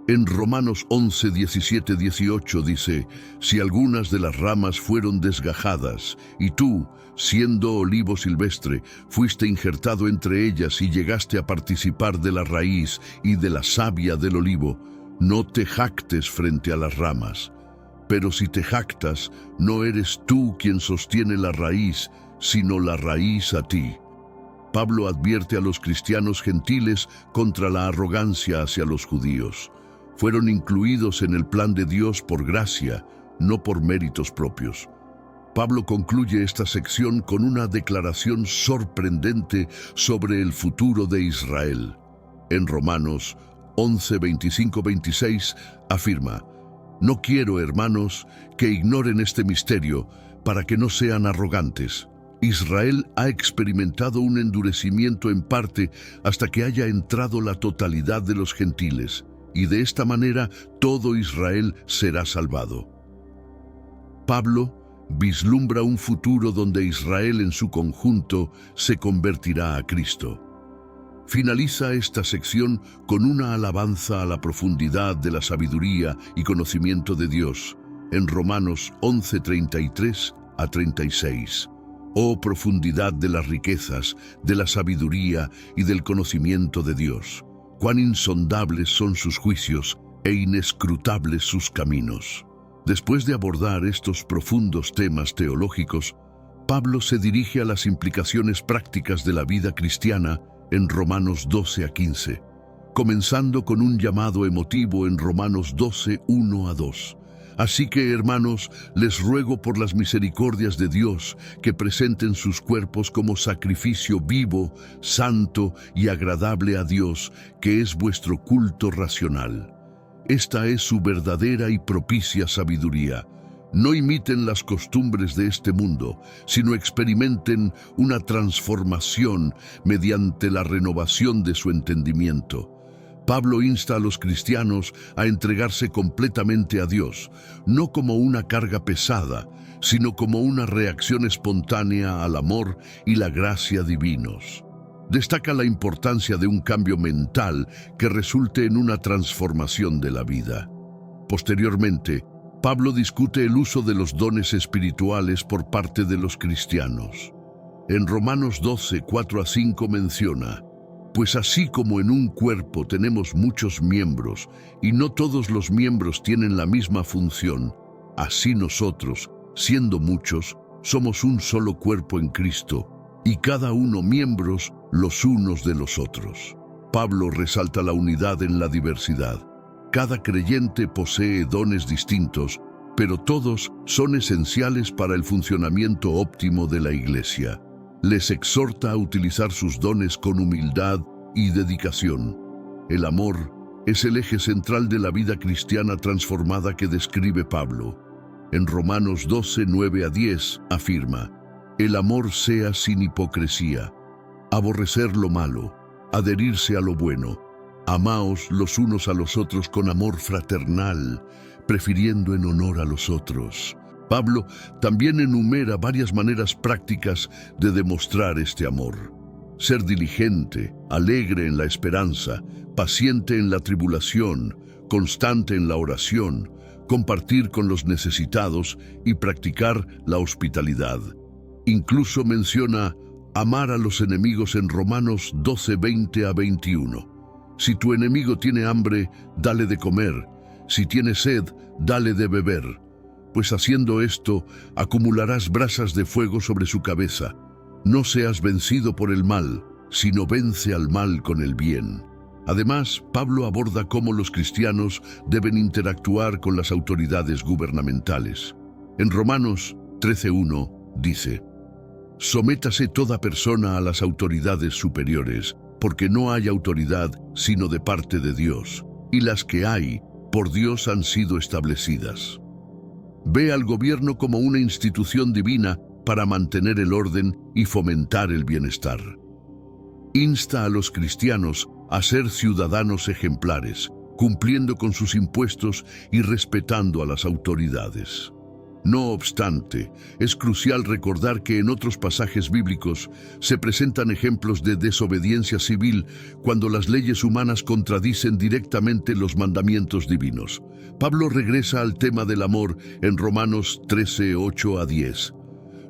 En Romanos 11:17-18 dice: si algunas de las ramas fueron desgajadas, y tú, siendo olivo silvestre, fuiste injertado entre ellas y llegaste a participar de la raíz y de la savia del olivo, no te jactes frente a las ramas. Pero si te jactas, no eres tú quien sostiene la raíz, sino la raíz a ti. Pablo advierte a los cristianos gentiles contra la arrogancia hacia los judíos. Fueron incluidos en el plan de Dios por gracia, no por méritos propios. Pablo concluye esta sección con una declaración sorprendente sobre el futuro de Israel. En Romanos 11:25-26 afirma: no quiero, hermanos, que ignoren este misterio, para que no sean arrogantes. Israel ha experimentado un endurecimiento en parte hasta que haya entrado la totalidad de los gentiles, y de esta manera todo Israel será salvado. Pablo vislumbra un futuro donde Israel en su conjunto se convertirá a Cristo. Finaliza esta sección con una alabanza a la profundidad de la sabiduría y conocimiento de Dios, en Romanos 11:33-36. Oh profundidad de las riquezas, de la sabiduría y del conocimiento de Dios. Cuán insondables son sus juicios e inescrutables sus caminos. Después de abordar estos profundos temas teológicos, Pablo se dirige a las implicaciones prácticas de la vida cristiana en Romanos 12-15, comenzando con un llamado emotivo en Romanos 12:1-2. Así que, hermanos, les ruego por las misericordias de Dios que presenten sus cuerpos como sacrificio vivo, santo y agradable a Dios, que es vuestro culto racional. Esta es su verdadera y propicia sabiduría. No imiten las costumbres de este mundo, sino experimenten una transformación mediante la renovación de su entendimiento. Pablo insta a los cristianos a entregarse completamente a Dios, no como una carga pesada, sino como una reacción espontánea al amor y la gracia divinos. Destaca la importancia de un cambio mental que resulte en una transformación de la vida. Posteriormente, Pablo discute el uso de los dones espirituales por parte de los cristianos. En Romanos 12:4-5 menciona: pues así como en un cuerpo tenemos muchos miembros, y no todos los miembros tienen la misma función, así nosotros, siendo muchos, somos un solo cuerpo en Cristo, y cada uno miembros los unos de los otros. Pablo resalta la unidad en la diversidad. Cada creyente posee dones distintos, pero todos son esenciales para el funcionamiento óptimo de la Iglesia. Les exhorta a utilizar sus dones con humildad y dedicación. El amor es el eje central de la vida cristiana transformada que describe Pablo. En Romanos 12:9-10 afirma: el amor sea sin hipocresía, aborrecer lo malo, adherirse a lo bueno, amaos los unos a los otros con amor fraternal, prefiriendo en honor a los otros. Pablo también enumera varias maneras prácticas de demostrar este amor. Ser diligente, alegre en la esperanza, paciente en la tribulación, constante en la oración, compartir con los necesitados y practicar la hospitalidad. Incluso menciona amar a los enemigos en Romanos 12:20-21. Si tu enemigo tiene hambre, dale de comer. Si tiene sed, dale de beber. pues haciendo esto, acumularás brasas de fuego sobre su cabeza. No seas vencido por el mal, sino vence al mal con el bien. Además, Pablo aborda cómo los cristianos deben interactuar con las autoridades gubernamentales. En Romanos 13:1 dice: «Sométase toda persona a las autoridades superiores, porque no hay autoridad sino de parte de Dios, y las que hay, por Dios han sido establecidas». Ve al gobierno como una institución divina para mantener el orden y fomentar el bienestar. Insta a los cristianos a ser ciudadanos ejemplares, cumpliendo con sus impuestos y respetando a las autoridades. No obstante, es crucial recordar que en otros pasajes bíblicos se presentan ejemplos de desobediencia civil cuando las leyes humanas contradicen directamente los mandamientos divinos. Pablo regresa al tema del amor en Romanos 13:8-10.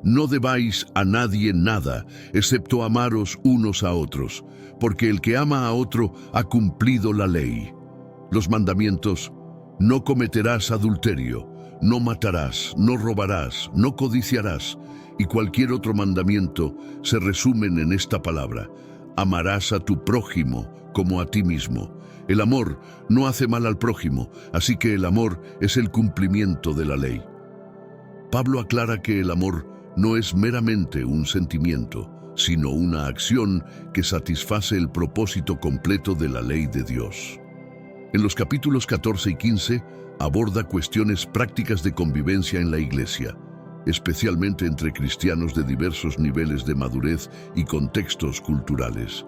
«No debáis a nadie nada, excepto amaros unos a otros, porque el que ama a otro ha cumplido la ley». Los mandamientos: no cometerás adulterio, no matarás, no robarás, no codiciarás, y cualquier otro mandamiento se resumen en esta palabra: amarás a tu prójimo como a ti mismo. El amor no hace mal al prójimo, así que el amor es el cumplimiento de la ley. Pablo aclara que el amor no es meramente un sentimiento, sino una acción que satisface el propósito completo de la ley de Dios. En los capítulos 14 y 15 aborda cuestiones prácticas de convivencia en la iglesia, especialmente entre cristianos de diversos niveles de madurez y contextos culturales.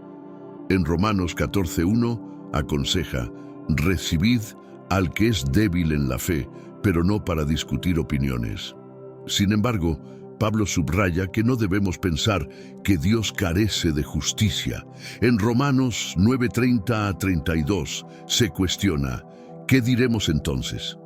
En Romanos 14:1 aconseja: recibid al que es débil en la fe, pero no para discutir opiniones. Sin embargo, Pablo subraya que no debemos pensar que Dios carece de justicia. En Romanos 9:30-32 se cuestiona: ¿qué diremos entonces?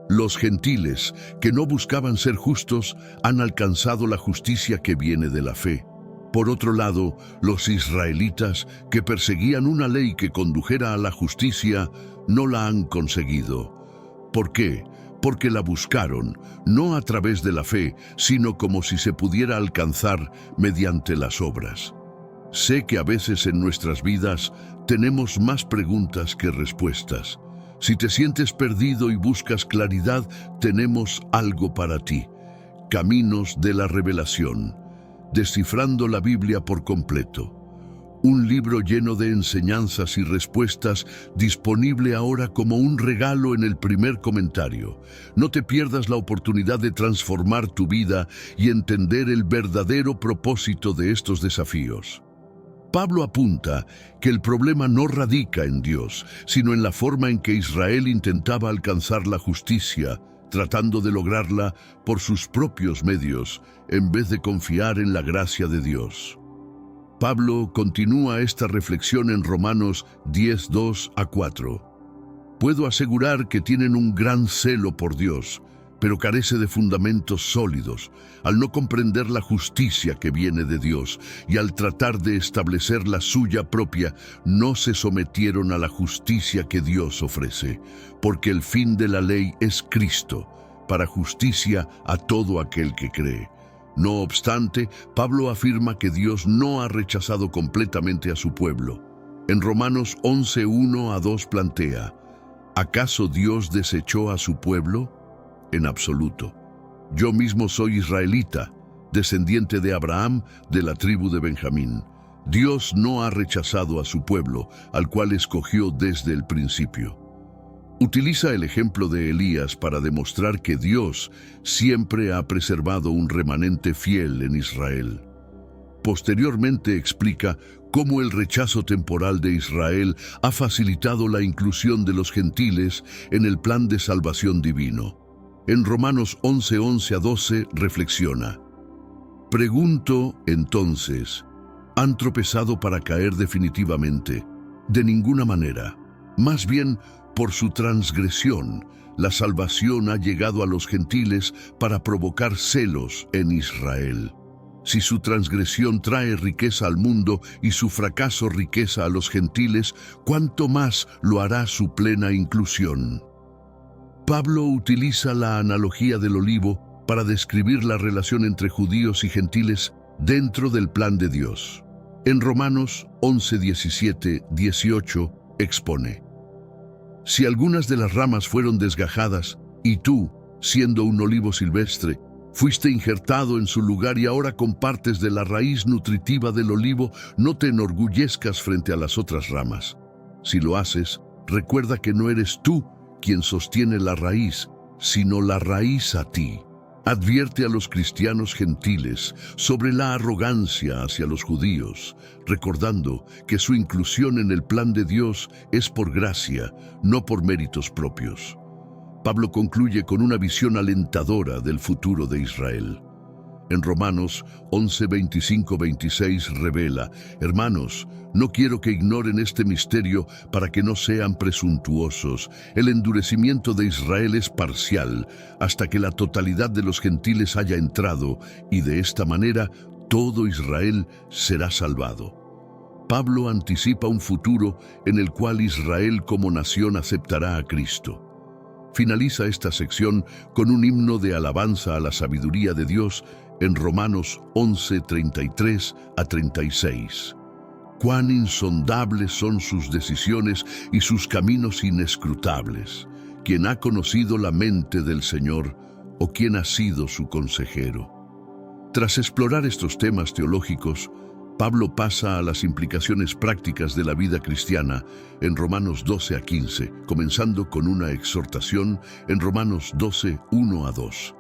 Los gentiles, que no buscaban ser justos, han alcanzado la justicia que viene de la fe. Por otro lado, los israelitas, que perseguían una ley que condujera a la justicia, no la han conseguido. ¿Por qué? Porque la buscaron, no a través de la fe, sino como si se pudiera alcanzar mediante las obras. Sé que a veces en nuestras vidas tenemos más preguntas que respuestas. Si te sientes perdido y buscas claridad, tenemos algo para ti: Caminos de la Revelación, descifrando la Biblia por completo. Un libro lleno de enseñanzas y respuestas, disponible ahora como un regalo en el primer comentario. No te pierdas la oportunidad de transformar tu vida y entender el verdadero propósito de estos desafíos. Pablo apunta que el problema no radica en Dios, sino en la forma en que Israel intentaba alcanzar la justicia, tratando de lograrla por sus propios medios, en vez de confiar en la gracia de Dios. Pablo continúa esta reflexión en Romanos 10:2-4. Puedo asegurar que tienen un gran celo por Dios, pero carece de fundamentos sólidos, al no comprender la justicia que viene de Dios, y al tratar de establecer la suya propia, no se sometieron a la justicia que Dios ofrece, porque el fin de la ley es Cristo, para justicia a todo aquel que cree. No obstante, Pablo afirma que Dios no ha rechazado completamente a su pueblo. En Romanos 11:1-2 plantea: ¿acaso Dios desechó a su pueblo? En absoluto. Yo mismo soy israelita, descendiente de Abraham, de la tribu de Benjamín. Dios no ha rechazado a su pueblo, al cual escogió desde el principio. Utiliza el ejemplo de Elías para demostrar que Dios siempre ha preservado un remanente fiel en Israel. Posteriormente explica cómo el rechazo temporal de Israel ha facilitado la inclusión de los gentiles en el plan de salvación divino. En Romanos 11:11-12 reflexiona: pregunto entonces, ¿han tropezado para caer definitivamente? De ninguna manera. Más bien, por su transgresión, la salvación ha llegado a los gentiles para provocar celos en Israel. Si su transgresión trae riqueza al mundo y su fracaso riqueza a los gentiles, ¿cuánto más lo hará su plena inclusión? Pablo utiliza la analogía del olivo para describir la relación entre judíos y gentiles dentro del plan de Dios. En Romanos 11, 17, 18 expone: si algunas de las ramas fueron desgajadas, y tú, siendo un olivo silvestre, fuiste injertado en su lugar y ahora compartes de la raíz nutritiva del olivo, no te enorgullezcas frente a las otras ramas. Si lo haces, recuerda que no eres tú quien sostiene la raíz, sino la raíz a ti. Advierte a los cristianos gentiles sobre la arrogancia hacia los judíos, recordando que su inclusión en el plan de Dios es por gracia, no por méritos propios. Pablo concluye con una visión alentadora del futuro de Israel. En Romanos 11, 25, 26 revela: hermanos, no quiero que ignoren este misterio para que no sean presuntuosos. El endurecimiento de Israel es parcial hasta que la totalidad de los gentiles haya entrado, y de esta manera todo Israel será salvado. Pablo anticipa un futuro en el cual Israel como nación aceptará a Cristo. Finaliza esta sección con un himno de alabanza a la sabiduría de Dios en Romanos 11, 33 a 36. Cuán insondables son sus decisiones y sus caminos inescrutables. ¿Quién ha conocido la mente del Señor o quién ha sido su consejero? Tras explorar estos temas teológicos, Pablo pasa a las implicaciones prácticas de la vida cristiana en Romanos 12 a 15, comenzando con una exhortación en Romanos 12, 1 a 2.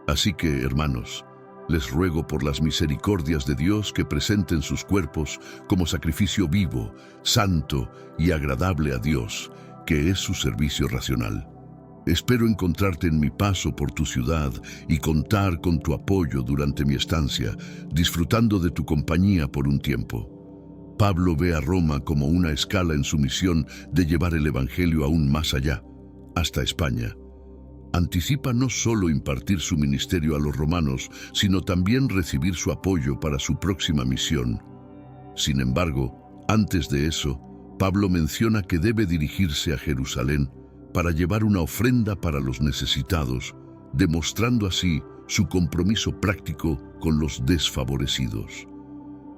Así que, hermanos, les ruego por las misericordias de Dios que presenten sus cuerpos como sacrificio vivo, santo y agradable a Dios, que es su servicio racional. Espero encontrarte en mi paso por tu ciudad y contar con tu apoyo durante mi estancia, disfrutando de tu compañía por un tiempo. Pablo ve a Roma como una escala en su misión de llevar el Evangelio aún más allá, hasta España. Anticipa no solo impartir su ministerio a los romanos, sino también recibir su apoyo para su próxima misión. Sin embargo, antes de eso, Pablo menciona que debe dirigirse a Jerusalén para llevar una ofrenda para los necesitados, demostrando así su compromiso práctico con los desfavorecidos.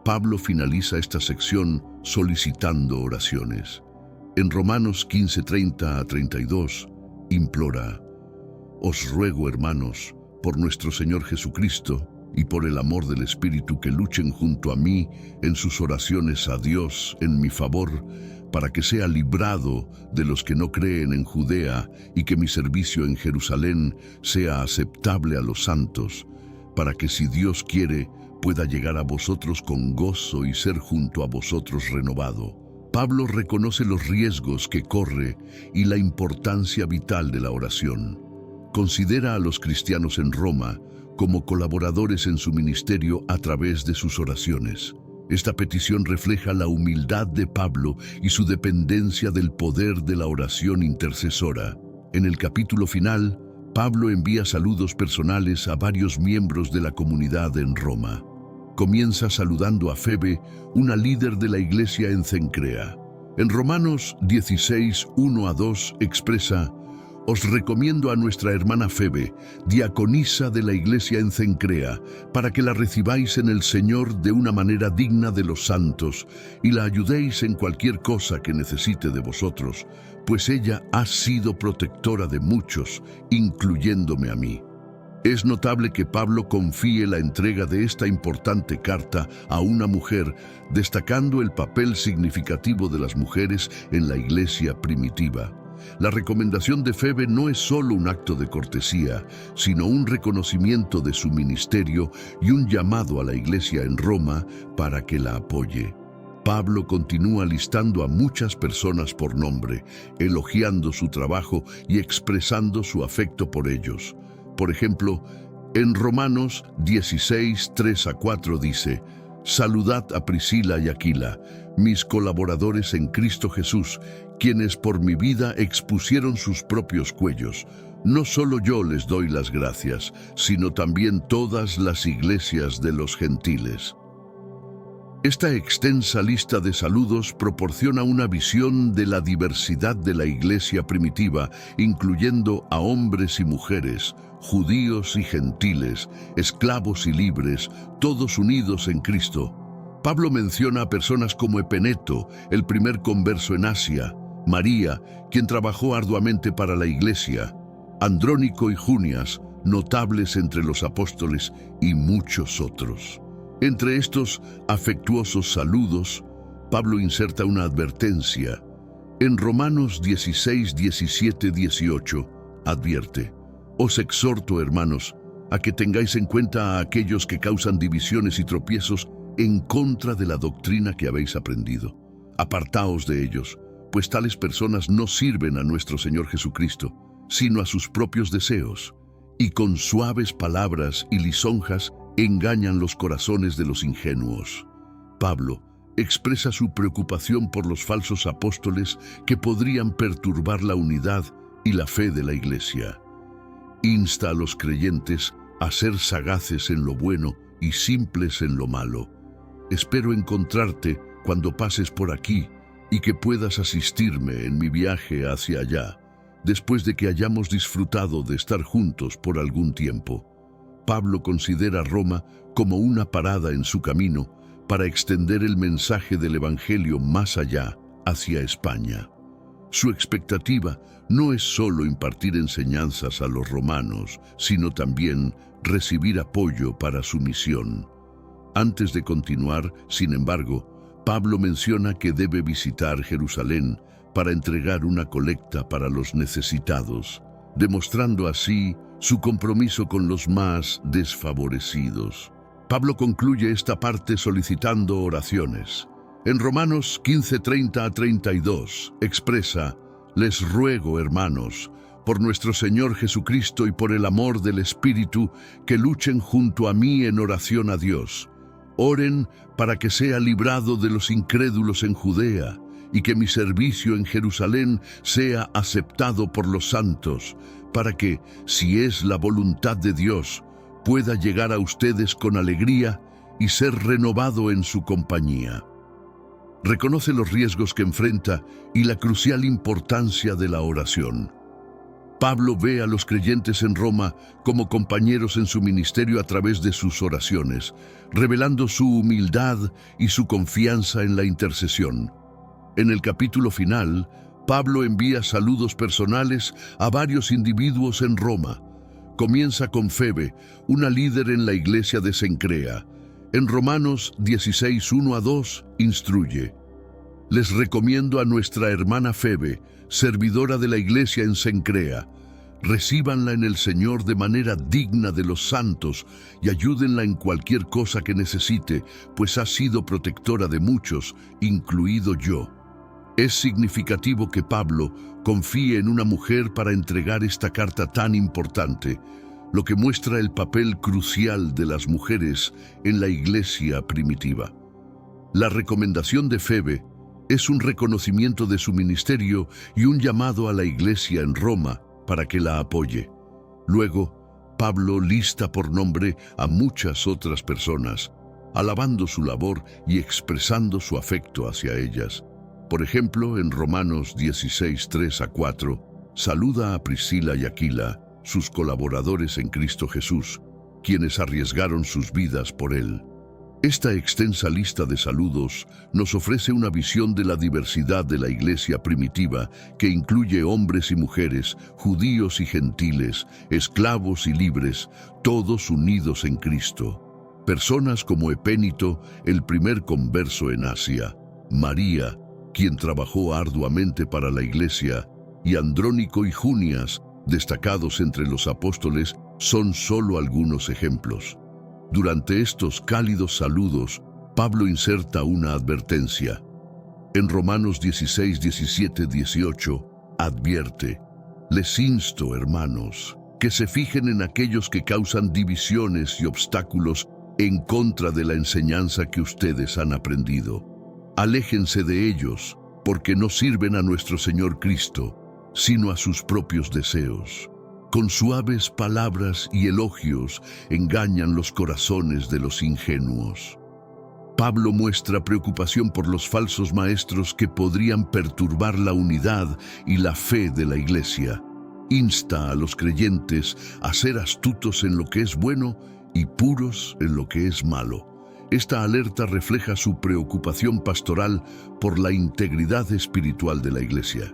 Pablo finaliza esta sección solicitando oraciones. En Romanos 15, 30 a 32, implora: os ruego, hermanos, por nuestro Señor Jesucristo y por el amor del Espíritu, que luchen junto a mí en sus oraciones a Dios en mi favor, para que sea librado de los que no creen en Judea y que mi servicio en Jerusalén sea aceptable a los santos, para que, si Dios quiere, pueda llegar a vosotros con gozo y ser junto a vosotros renovado. Pablo reconoce los riesgos que corre y la importancia vital de la oración. Considera a los cristianos en Roma como colaboradores en su ministerio a través de sus oraciones. Esta petición refleja la humildad de Pablo y su dependencia del poder de la oración intercesora. En el capítulo final, Pablo envía saludos personales a varios miembros de la comunidad en Roma. Comienza saludando a Febe, una líder de la iglesia en Cencrea. En Romanos 16, 1 a 2 expresa: os recomiendo a nuestra hermana Febe, diaconisa de la iglesia en Cencrea, para que la recibáis en el Señor de una manera digna de los santos y la ayudéis en cualquier cosa que necesite de vosotros, pues ella ha sido protectora de muchos, incluyéndome a mí. Es notable que Pablo confíe la entrega de esta importante carta a una mujer, destacando el papel significativo de las mujeres en la iglesia primitiva. La recomendación de Febe no es solo un acto de cortesía, sino un reconocimiento de su ministerio y un llamado a la iglesia en Roma para que la apoye. Pablo continúa listando a muchas personas por nombre, elogiando su trabajo y expresando su afecto por ellos. Por ejemplo, en Romanos 16, 3 a 4 dice: saludad a Priscila y Aquila, mis colaboradores en Cristo Jesús, quienes por mi vida expusieron sus propios cuellos. No solo yo les doy las gracias, sino también todas las iglesias de los gentiles. Esta extensa lista de saludos proporciona una visión de la diversidad de la iglesia primitiva, incluyendo a hombres y mujeres, judíos y gentiles, esclavos y libres, todos unidos en Cristo. Pablo menciona a personas como Epeneto, el primer converso en Asia, María, quien trabajó arduamente para la iglesia, Andrónico y Junias, notables entre los apóstoles, y muchos otros. Entre estos afectuosos saludos, Pablo inserta una advertencia. En Romanos 16, 17, 18, advierte: Os exhorto, hermanos, a que tengáis en cuenta a aquellos que causan divisiones y tropiezos en contra de la doctrina que habéis aprendido. Apartaos de ellos, pues tales personas no sirven a nuestro Señor Jesucristo, sino a sus propios deseos, y con suaves palabras y lisonjas engañan los corazones de los ingenuos. Pablo expresa su preocupación por los falsos apóstoles que podrían perturbar la unidad y la fe de la iglesia. Insta a los creyentes a ser sagaces en lo bueno y simples en lo malo. Espero encontrarte cuando pases por aquí y que puedas asistirme en mi viaje hacia allá, después de que hayamos disfrutado de estar juntos por algún tiempo. Pablo considera Roma como una parada en su camino para extender el mensaje del Evangelio más allá, hacia España. Su expectativa no es solo impartir enseñanzas a los romanos, sino también recibir apoyo para su misión. Antes de continuar, sin embargo, Pablo menciona que debe visitar Jerusalén para entregar una colecta para los necesitados, demostrando así su compromiso con los más desfavorecidos. Pablo concluye esta parte solicitando oraciones. En Romanos 15, 30 a 32 expresa: Les ruego, hermanos, por nuestro Señor Jesucristo y por el amor del Espíritu, que luchen junto a mí en oración a Dios. Oren para que sea librado de los incrédulos en Judea, y que mi servicio en Jerusalén sea aceptado por los santos, para que, si es la voluntad de Dios, pueda llegar a ustedes con alegría y ser renovado en su compañía. Reconoce los riesgos que enfrenta y la crucial importancia de la oración. Pablo ve a los creyentes en Roma como compañeros en su ministerio a través de sus oraciones, revelando su humildad y su confianza en la intercesión. En el capítulo final, Pablo envía saludos personales a varios individuos en Roma. Comienza con Febe, una líder en la iglesia de Cencrea. En Romanos 16, 1 a 2, instruye: Les recomiendo a nuestra hermana Febe, servidora de la iglesia en Cencrea. Recíbanla en el Señor de manera digna de los santos y ayúdenla en cualquier cosa que necesite, pues ha sido protectora de muchos, incluido yo. Es significativo que Pablo confíe en una mujer para entregar esta carta tan importante, lo que muestra el papel crucial de las mujeres en la iglesia primitiva. La recomendación de Febe es un reconocimiento de su ministerio y un llamado a la iglesia en Roma para que la apoye. Luego, Pablo lista por nombre a muchas otras personas, alabando su labor y expresando su afecto hacia ellas. Por ejemplo, en Romanos 16, 3 a 4, saluda a Priscila y Aquila, sus colaboradores en Cristo Jesús, quienes arriesgaron sus vidas por él. Esta extensa lista de saludos nos ofrece una visión de la diversidad de la iglesia primitiva, que incluye hombres y mujeres, judíos y gentiles, esclavos y libres, todos unidos en Cristo. Personas como Epénito, el primer converso en Asia, María, quien trabajó arduamente para la iglesia, y Andrónico y Junias, destacados entre los apóstoles, son solo algunos ejemplos. Durante estos cálidos saludos, Pablo inserta una advertencia. En Romanos 16, 17, 18, advierte: Les insto, hermanos, que se fijen en aquellos que causan divisiones y obstáculos en contra de la enseñanza que ustedes han aprendido. Aléjense de ellos, porque no sirven a nuestro Señor Cristo, sino a sus propios deseos. Con suaves palabras y elogios engañan los corazones de los ingenuos. Pablo muestra preocupación por los falsos maestros que podrían perturbar la unidad y la fe de la Iglesia. Insta a los creyentes a ser astutos en lo que es bueno y puros en lo que es malo. Esta alerta refleja su preocupación pastoral por la integridad espiritual de la Iglesia.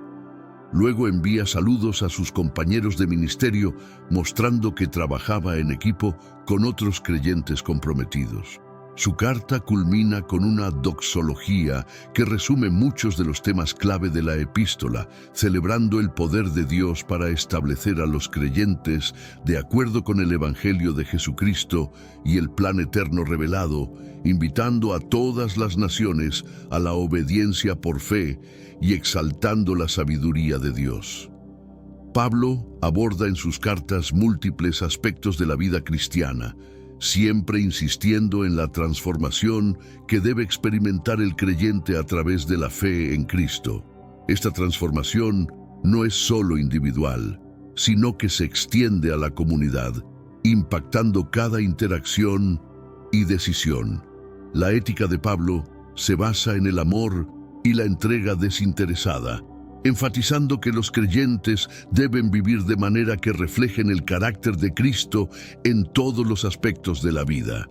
Luego envía saludos a sus compañeros de ministerio, mostrando que trabajaba en equipo con otros creyentes comprometidos. Su carta culmina con una doxología que resume muchos de los temas clave de la epístola, celebrando el poder de Dios para establecer a los creyentes de acuerdo con el Evangelio de Jesucristo y el plan eterno revelado, invitando a todas las naciones a la obediencia por fe y exaltando la sabiduría de Dios. Pablo aborda en sus cartas múltiples aspectos de la vida cristiana, siempre insistiendo en la transformación que debe experimentar el creyente a través de la fe en Cristo. Esta transformación no es solo individual, sino que se extiende a la comunidad, impactando cada interacción y decisión. La ética de Pablo se basa en el amor y la entrega desinteresada, enfatizando que los creyentes deben vivir de manera que reflejen el carácter de Cristo en todos los aspectos de la vida.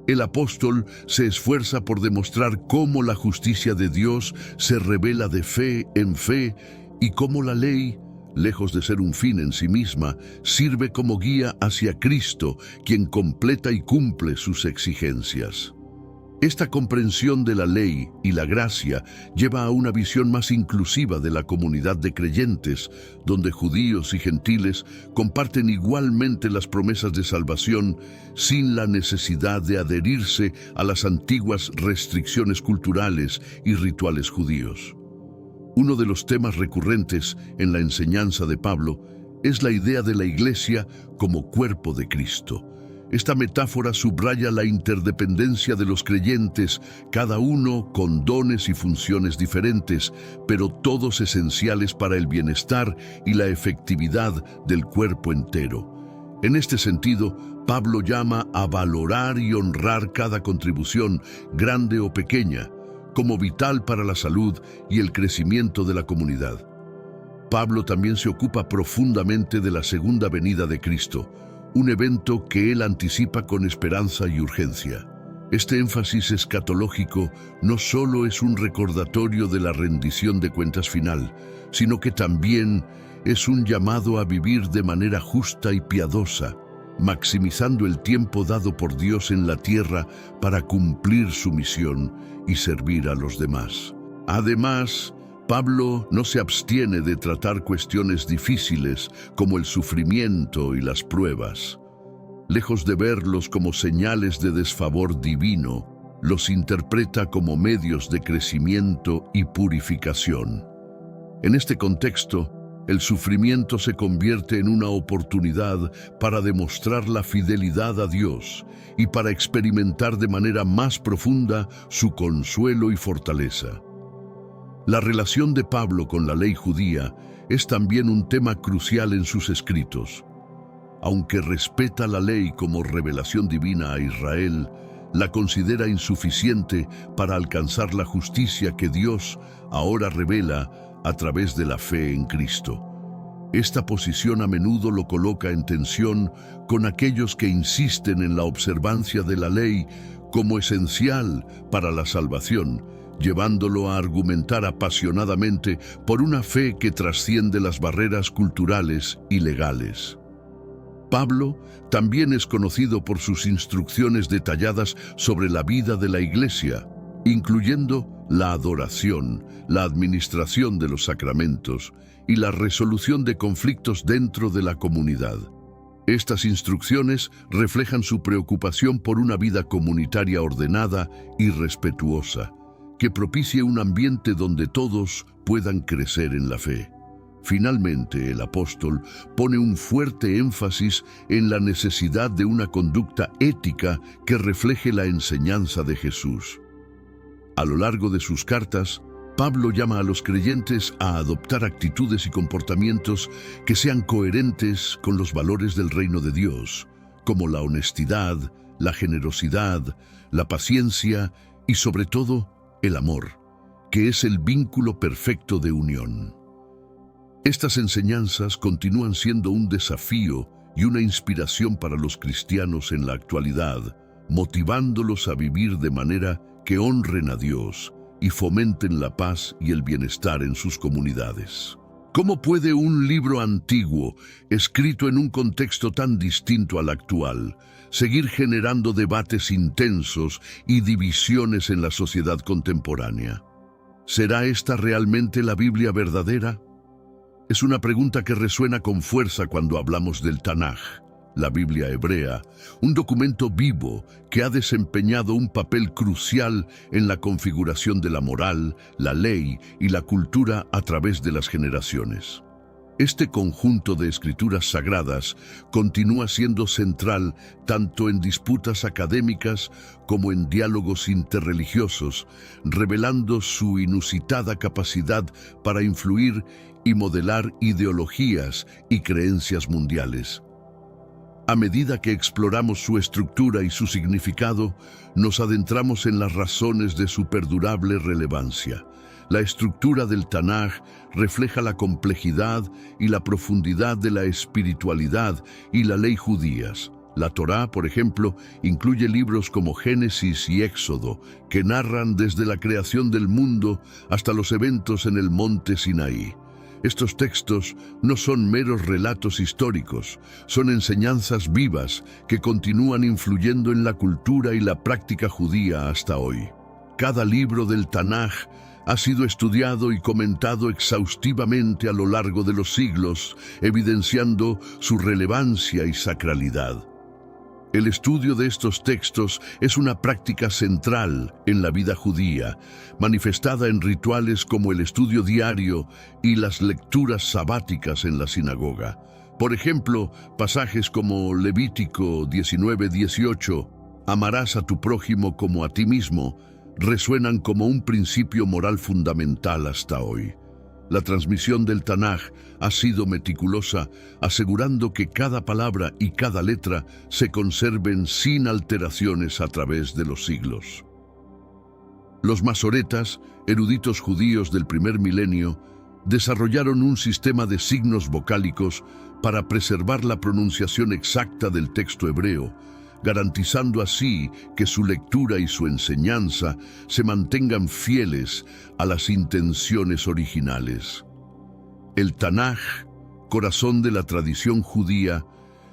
El apóstol se esfuerza por demostrar cómo la justicia de Dios se revela de fe en fe y cómo la ley, lejos de ser un fin en sí misma, sirve como guía hacia Cristo, quien completa y cumple sus exigencias. Esta comprensión de la ley y la gracia lleva a una visión más inclusiva de la comunidad de creyentes, donde judíos y gentiles comparten igualmente las promesas de salvación sin la necesidad de adherirse a las antiguas restricciones culturales y rituales judíos. Uno de los temas recurrentes en la enseñanza de Pablo es la idea de la Iglesia como cuerpo de Cristo. Esta metáfora subraya la interdependencia de los creyentes, cada uno con dones y funciones diferentes, pero todos esenciales para el bienestar y la efectividad del cuerpo entero. En este sentido, Pablo llama a valorar y honrar cada contribución, grande o pequeña, como vital para la salud y el crecimiento de la comunidad. Pablo también se ocupa profundamente de la segunda venida de Cristo, un evento que él anticipa con esperanza y urgencia. Este énfasis escatológico no solo es un recordatorio de la rendición de cuentas final, sino que también es un llamado a vivir de manera justa y piadosa, maximizando el tiempo dado por Dios en la tierra para cumplir su misión y servir a los demás. Además, Pablo no se abstiene de tratar cuestiones difíciles como el sufrimiento y las pruebas. Lejos de verlos como señales de desfavor divino, los interpreta como medios de crecimiento y purificación. En este contexto, el sufrimiento se convierte en una oportunidad para demostrar la fidelidad a Dios y para experimentar de manera más profunda su consuelo y fortaleza. La relación de Pablo con la ley judía es también un tema crucial en sus escritos. Aunque respeta la ley como revelación divina a Israel, la considera insuficiente para alcanzar la justicia que Dios ahora revela a través de la fe en Cristo. Esta posición a menudo lo coloca en tensión con aquellos que insisten en la observancia de la ley como esencial para la salvación, llevándolo a argumentar apasionadamente por una fe que trasciende las barreras culturales y legales. Pablo también es conocido por sus instrucciones detalladas sobre la vida de la Iglesia, incluyendo la adoración, la administración de los sacramentos y la resolución de conflictos dentro de la comunidad. Estas instrucciones reflejan su preocupación por una vida comunitaria ordenada y respetuosa, que propicie un ambiente donde todos puedan crecer en la fe. Finalmente, el apóstol pone un fuerte énfasis en la necesidad de una conducta ética que refleje la enseñanza de Jesús. A lo largo de sus cartas, Pablo llama a los creyentes a adoptar actitudes y comportamientos que sean coherentes con los valores del reino de Dios, como la honestidad, la generosidad, la paciencia y sobre todo el amor, que es el vínculo perfecto de unión. Estas enseñanzas continúan siendo un desafío y una inspiración para los cristianos en la actualidad, motivándolos a vivir de manera que honren a Dios y fomenten la paz y el bienestar en sus comunidades. ¿Cómo puede un libro antiguo, escrito en un contexto tan distinto al actual, seguir generando debates intensos y divisiones en la sociedad contemporánea? ¿Será esta realmente la Biblia verdadera? Es una pregunta que resuena con fuerza cuando hablamos del Tanaj, la Biblia hebrea, un documento vivo que ha desempeñado un papel crucial en la configuración de la moral, la ley y la cultura a través de las generaciones. Este conjunto de escrituras sagradas continúa siendo central tanto en disputas académicas como en diálogos interreligiosos, revelando su inusitada capacidad para influir y modelar ideologías y creencias mundiales. A medida que exploramos su estructura y su significado, nos adentramos en las razones de su perdurable relevancia. La estructura del Tanaj refleja la complejidad y la profundidad de la espiritualidad y la ley judías. La Torá, por ejemplo, incluye libros como Génesis y Éxodo, que narran desde la creación del mundo hasta los eventos en el monte Sinaí. Estos textos no son meros relatos históricos, son enseñanzas vivas que continúan influyendo en la cultura y la práctica judía hasta hoy. Cada libro del Tanaj ha sido estudiado y comentado exhaustivamente a lo largo de los siglos, evidenciando su relevancia y sacralidad. El estudio de estos textos es una práctica central en la vida judía, manifestada en rituales como el estudio diario y las lecturas sabáticas en la sinagoga. Por ejemplo, pasajes como Levítico 19:18, amarás a tu prójimo como a ti mismo, resuenan como un principio moral fundamental hasta hoy. La transmisión del Tanaj ha sido meticulosa, asegurando que cada palabra y cada letra se conserven sin alteraciones a través de los siglos. Los masoretas, eruditos judíos del primer milenio, desarrollaron un sistema de signos vocálicos para preservar la pronunciación exacta del texto hebreo, garantizando así que su lectura y su enseñanza se mantengan fieles a las intenciones originales. El Tanaj, corazón de la tradición judía,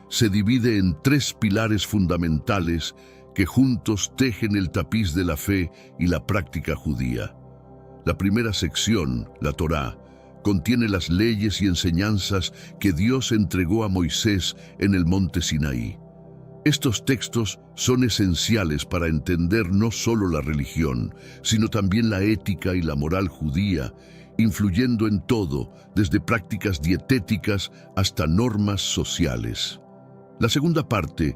se divide en tres pilares fundamentales que juntos tejen el tapiz de la fe y la práctica judía. La primera sección, la Torá, contiene las leyes y enseñanzas que Dios entregó a Moisés en el monte Sinaí. Estos textos son esenciales para entender no solo la religión, sino también la ética y la moral judía, influyendo en todo, desde prácticas dietéticas hasta normas sociales. La segunda parte,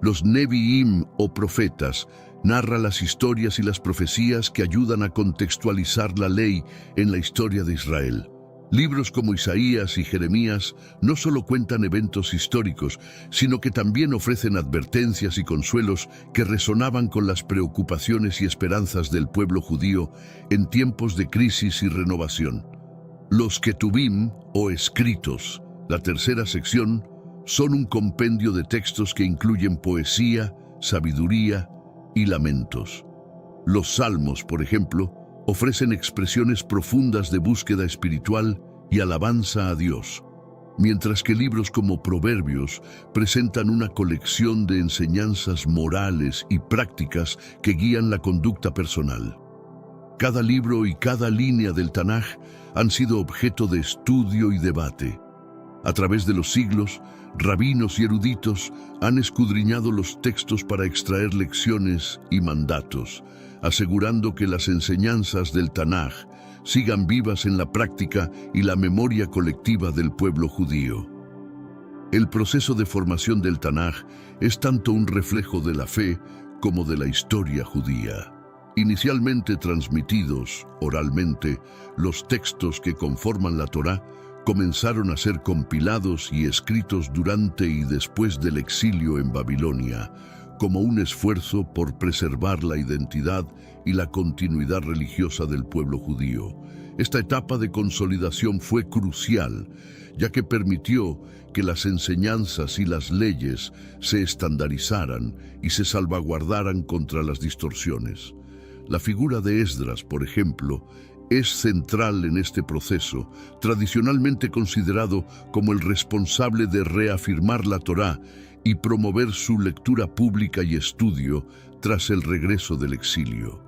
los Nevi'im o profetas, narra las historias y las profecías que ayudan a contextualizar la ley en la historia de Israel. Libros como Isaías y Jeremías no solo cuentan eventos históricos, sino que también ofrecen advertencias y consuelos que resonaban con las preocupaciones y esperanzas del pueblo judío en tiempos de crisis y renovación. Los Ketubim o escritos, la tercera sección, son un compendio de textos que incluyen poesía, sabiduría y lamentos. Los salmos, por ejemplo, ofrecen expresiones profundas de búsqueda espiritual y alabanza a Dios, mientras que libros como Proverbios presentan una colección de enseñanzas morales y prácticas que guían la conducta personal. Cada libro y cada línea del Tanaj han sido objeto de estudio y debate. A través de los siglos, rabinos y eruditos han escudriñado los textos para extraer lecciones y mandatos, asegurando que las enseñanzas del Tanaj sigan vivas en la práctica y la memoria colectiva del pueblo judío. El proceso de formación del Tanaj es tanto un reflejo de la fe como de la historia judía. Inicialmente transmitidos oralmente, los textos que conforman la Torá comenzaron a ser compilados y escritos durante y después del exilio en Babilonia, como un esfuerzo por preservar la identidad y la continuidad religiosa del pueblo judío. Esta etapa de consolidación fue crucial, ya que permitió que las enseñanzas y las leyes se estandarizaran y se salvaguardaran contra las distorsiones. La figura de Esdras, por ejemplo, es central en este proceso, tradicionalmente considerado como el responsable de reafirmar la Torá y promover su lectura pública y estudio tras el regreso del exilio.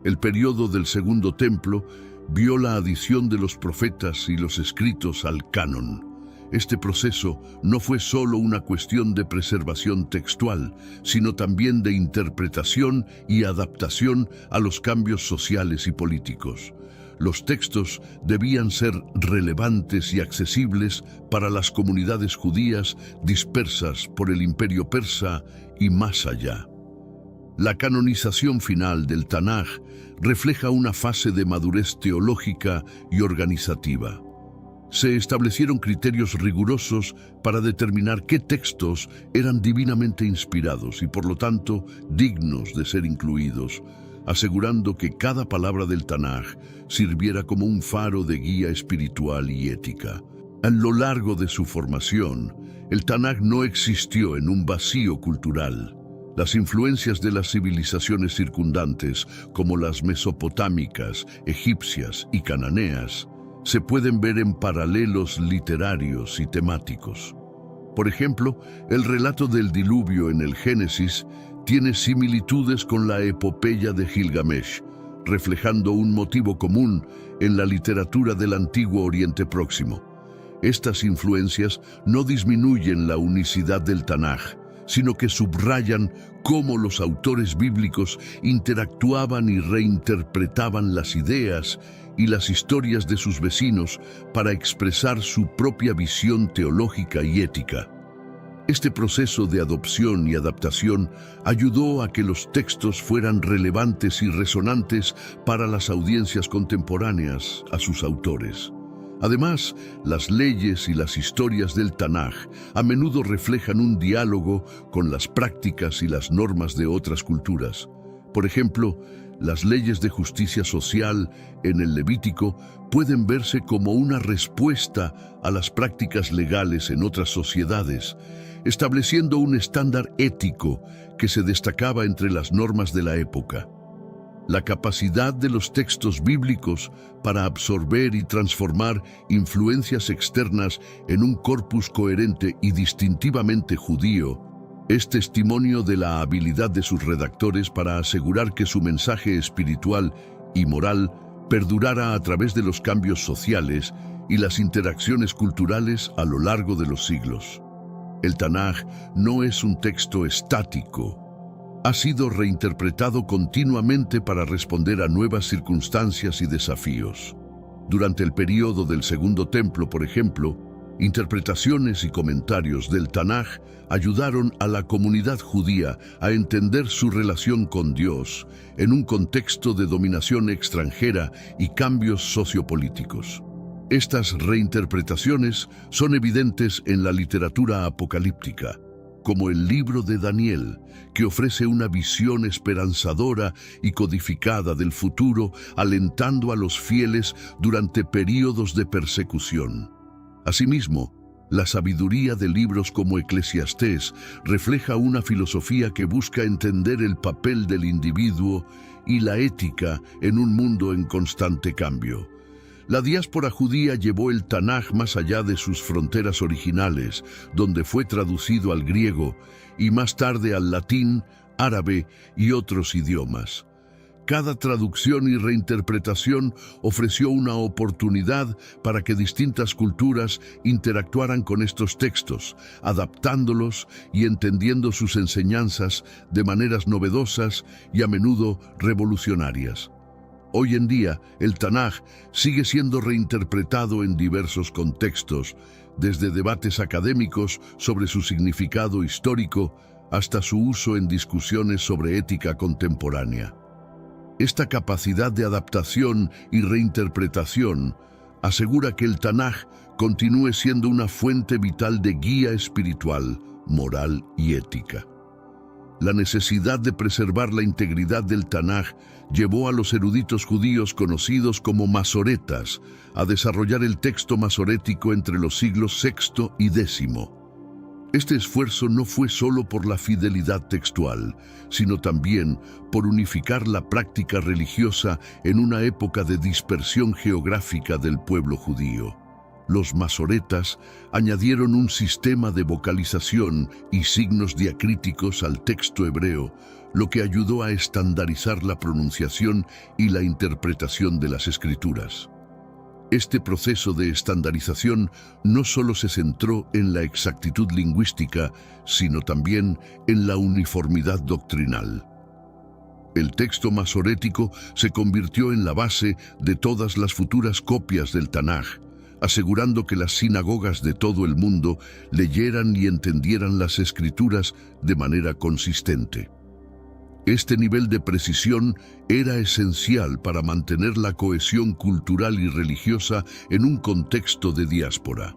El periodo del Segundo Templo vio la adición de los profetas y los escritos al canon. Este proceso no fue solo una cuestión de preservación textual, sino también de interpretación y adaptación a los cambios sociales y políticos. Los textos debían ser relevantes y accesibles para las comunidades judías dispersas por el Imperio persa y más allá. La canonización final del Tanaj refleja una fase de madurez teológica y organizativa. Se establecieron criterios rigurosos para determinar qué textos eran divinamente inspirados y por lo tanto dignos de ser incluidos, asegurando que cada palabra del Tanaj sirviera como un faro de guía espiritual y ética. A lo largo de su formación, el Tanaj no existió en un vacío cultural. Las influencias de las civilizaciones circundantes, como las mesopotámicas, egipcias y cananeas, se pueden ver en paralelos literarios y temáticos. Por ejemplo, el relato del diluvio en el Génesis tiene similitudes con la epopeya de Gilgamesh, reflejando un motivo común en la literatura del Antiguo Oriente Próximo. Estas influencias no disminuyen la unicidad del Tanaj, sino que subrayan cómo los autores bíblicos interactuaban y reinterpretaban las ideas y las historias de sus vecinos para expresar su propia visión teológica y ética. Este proceso de adopción y adaptación ayudó a que los textos fueran relevantes y resonantes para las audiencias contemporáneas a sus autores. Además, las leyes y las historias del Tanaj a menudo reflejan un diálogo con las prácticas y las normas de otras culturas. Por ejemplo, las leyes de justicia social en el Levítico pueden verse como una respuesta a las prácticas legales en otras sociedades, estableciendo un estándar ético que se destacaba entre las normas de la época. La capacidad de los textos bíblicos para absorber y transformar influencias externas en un corpus coherente y distintivamente judío es testimonio de la habilidad de sus redactores para asegurar que su mensaje espiritual y moral perdurara a través de los cambios sociales y las interacciones culturales a lo largo de los siglos. El Tanaj no es un texto estático. Ha sido reinterpretado continuamente para responder a nuevas circunstancias y desafíos. Durante el período del Segundo Templo, por ejemplo, interpretaciones y comentarios del Tanaj ayudaron a la comunidad judía a entender su relación con Dios en un contexto de dominación extranjera y cambios sociopolíticos. Estas reinterpretaciones son evidentes en la literatura apocalíptica, como el libro de Daniel, que ofrece una visión esperanzadora y codificada del futuro, alentando a los fieles durante períodos de persecución. Asimismo, la sabiduría de libros como Eclesiastés refleja una filosofía que busca entender el papel del individuo y la ética en un mundo en constante cambio. La diáspora judía llevó el Tanaj más allá de sus fronteras originales, donde fue traducido al griego y más tarde al latín, árabe y otros idiomas. Cada traducción y reinterpretación ofreció una oportunidad para que distintas culturas interactuaran con estos textos, adaptándolos y entendiendo sus enseñanzas de maneras novedosas y a menudo revolucionarias. Hoy en día, el Tanaj sigue siendo reinterpretado en diversos contextos, desde debates académicos sobre su significado histórico hasta su uso en discusiones sobre ética contemporánea. Esta capacidad de adaptación y reinterpretación asegura que el Tanaj continúe siendo una fuente vital de guía espiritual, moral y ética. La necesidad de preservar la integridad del Tanaj llevó a los eruditos judíos conocidos como masoretas a desarrollar el texto masorético entre los siglos VI y X. Este esfuerzo no fue solo por la fidelidad textual, sino también por unificar la práctica religiosa en una época de dispersión geográfica del pueblo judío. Los masoretas añadieron un sistema de vocalización y signos diacríticos al texto hebreo, lo que ayudó a estandarizar la pronunciación y la interpretación de las escrituras. Este proceso de estandarización no solo se centró en la exactitud lingüística, sino también en la uniformidad doctrinal. El texto masorético se convirtió en la base de todas las futuras copias del Tanaj, asegurando que las sinagogas de todo el mundo leyeran y entendieran las escrituras de manera consistente. Este nivel de precisión era esencial para mantener la cohesión cultural y religiosa en un contexto de diáspora.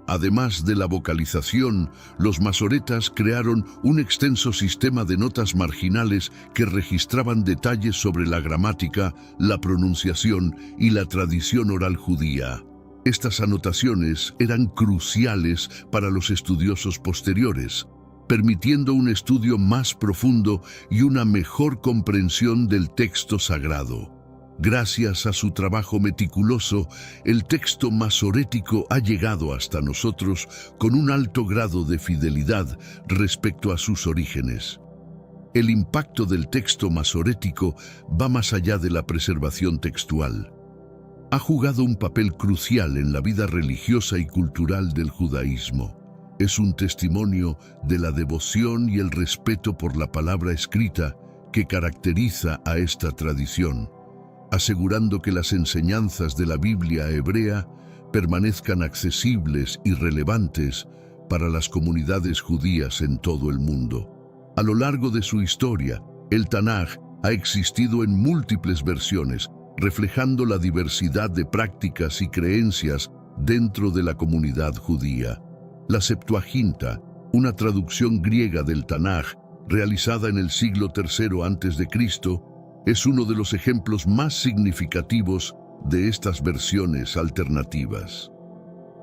Además de la vocalización, los masoretas crearon un extenso sistema de notas marginales que registraban detalles sobre la gramática, la pronunciación y la tradición oral judía. Estas anotaciones eran cruciales para los estudiosos posteriores, permitiendo un estudio más profundo y una mejor comprensión del texto sagrado. Gracias a su trabajo meticuloso, el texto masorético ha llegado hasta nosotros con un alto grado de fidelidad respecto a sus orígenes. El impacto del texto masorético va más allá de la preservación textual. Ha jugado un papel crucial en la vida religiosa y cultural del judaísmo. Es un testimonio de la devoción y el respeto por la palabra escrita que caracteriza a esta tradición, asegurando que las enseñanzas de la Biblia hebrea permanezcan accesibles y relevantes para las comunidades judías en todo el mundo. A lo largo de su historia, el Tanaj ha existido en múltiples versiones, reflejando la diversidad de prácticas y creencias dentro de la comunidad judía. La Septuaginta, una traducción griega del Tanaj, realizada en el siglo III a.C., es uno de los ejemplos más significativos de estas versiones alternativas.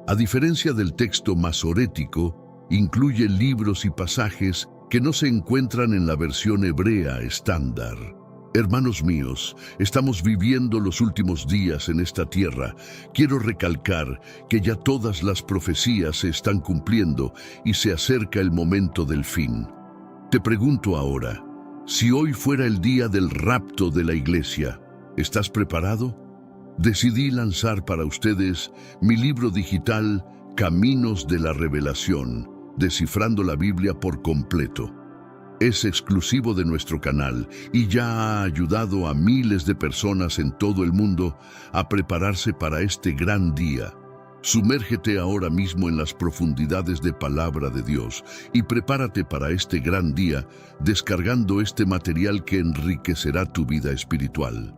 A diferencia del texto masorético, incluye libros y pasajes que no se encuentran en la versión hebrea estándar. Hermanos míos, estamos viviendo los últimos días en esta tierra. Quiero recalcar que ya todas las profecías se están cumpliendo y se acerca el momento del fin. Te pregunto ahora, si hoy fuera el día del rapto de la iglesia, ¿estás preparado? Decidí lanzar para ustedes mi libro digital Caminos de la Revelación, descifrando la Biblia por completo. Es exclusivo de nuestro canal y ya ha ayudado a miles de personas en todo el mundo a prepararse para este gran día. Sumérgete ahora mismo en las profundidades de Palabra de Dios y prepárate para este gran día descargando este material que enriquecerá tu vida espiritual.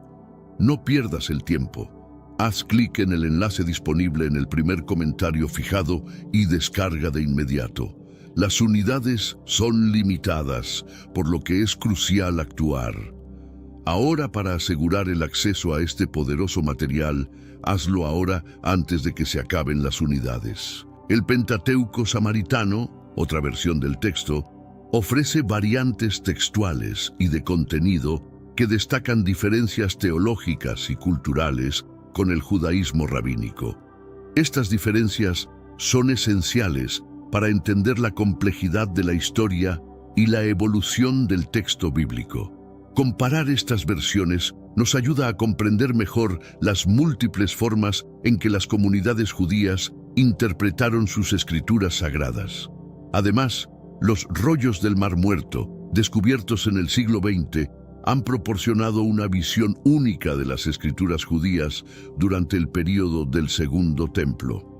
No pierdas el tiempo. Haz clic en el enlace disponible en el primer comentario fijado y descarga de inmediato. Las unidades son limitadas, por lo que es crucial actuar. Ahora, para asegurar el acceso a este poderoso material, hazlo ahora antes de que se acaben las unidades. El Pentateuco Samaritano, otra versión del texto, ofrece variantes textuales y de contenido que destacan diferencias teológicas y culturales con el judaísmo rabínico. Estas diferencias son esenciales para entender la complejidad de la historia y la evolución del texto bíblico. Comparar estas versiones nos ayuda a comprender mejor las múltiples formas en que las comunidades judías interpretaron sus escrituras sagradas. Además, los rollos del Mar Muerto, descubiertos en el siglo XX, han proporcionado una visión única de las escrituras judías durante el período del Segundo Templo.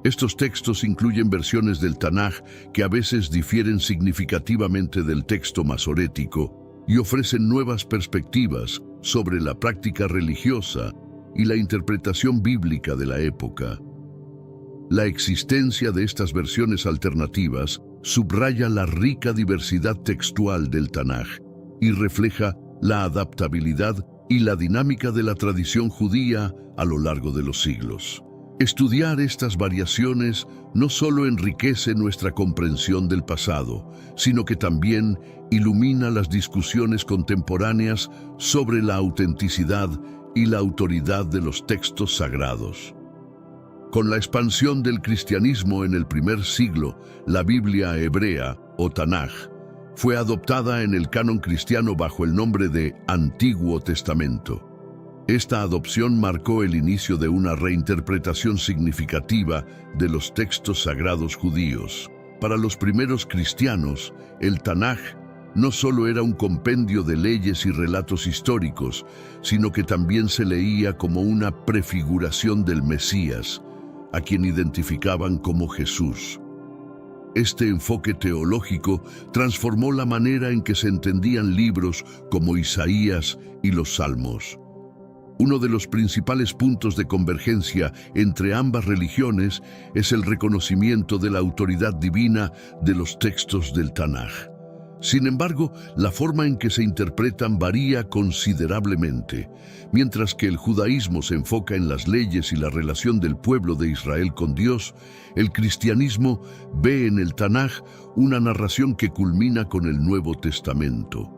Estos textos incluyen versiones del Tanaj que a veces difieren significativamente del texto masorético y ofrecen nuevas perspectivas sobre la práctica religiosa y la interpretación bíblica de la época. La existencia de estas versiones alternativas subraya la rica diversidad textual del Tanaj y refleja la adaptabilidad y la dinámica de la tradición judía a lo largo de los siglos. Estudiar estas variaciones no solo enriquece nuestra comprensión del pasado, sino que también ilumina las discusiones contemporáneas sobre la autenticidad y la autoridad de los textos sagrados. Con la expansión del cristianismo en el primer siglo, la Biblia hebrea, o Tanaj, fue adoptada en el canon cristiano bajo el nombre de Antiguo Testamento. Esta adopción marcó el inicio de una reinterpretación significativa de los textos sagrados judíos. Para los primeros cristianos, el Tanaj no solo era un compendio de leyes y relatos históricos, sino que también se leía como una prefiguración del Mesías, a quien identificaban como Jesús. Este enfoque teológico transformó la manera en que se entendían libros como Isaías y los Salmos. Uno de los principales puntos de convergencia entre ambas religiones es el reconocimiento de la autoridad divina de los textos del Tanaj. Sin embargo, la forma en que se interpretan varía considerablemente. Mientras que el judaísmo se enfoca en las leyes y la relación del pueblo de Israel con Dios, el cristianismo ve en el Tanaj una narración que culmina con el Nuevo Testamento.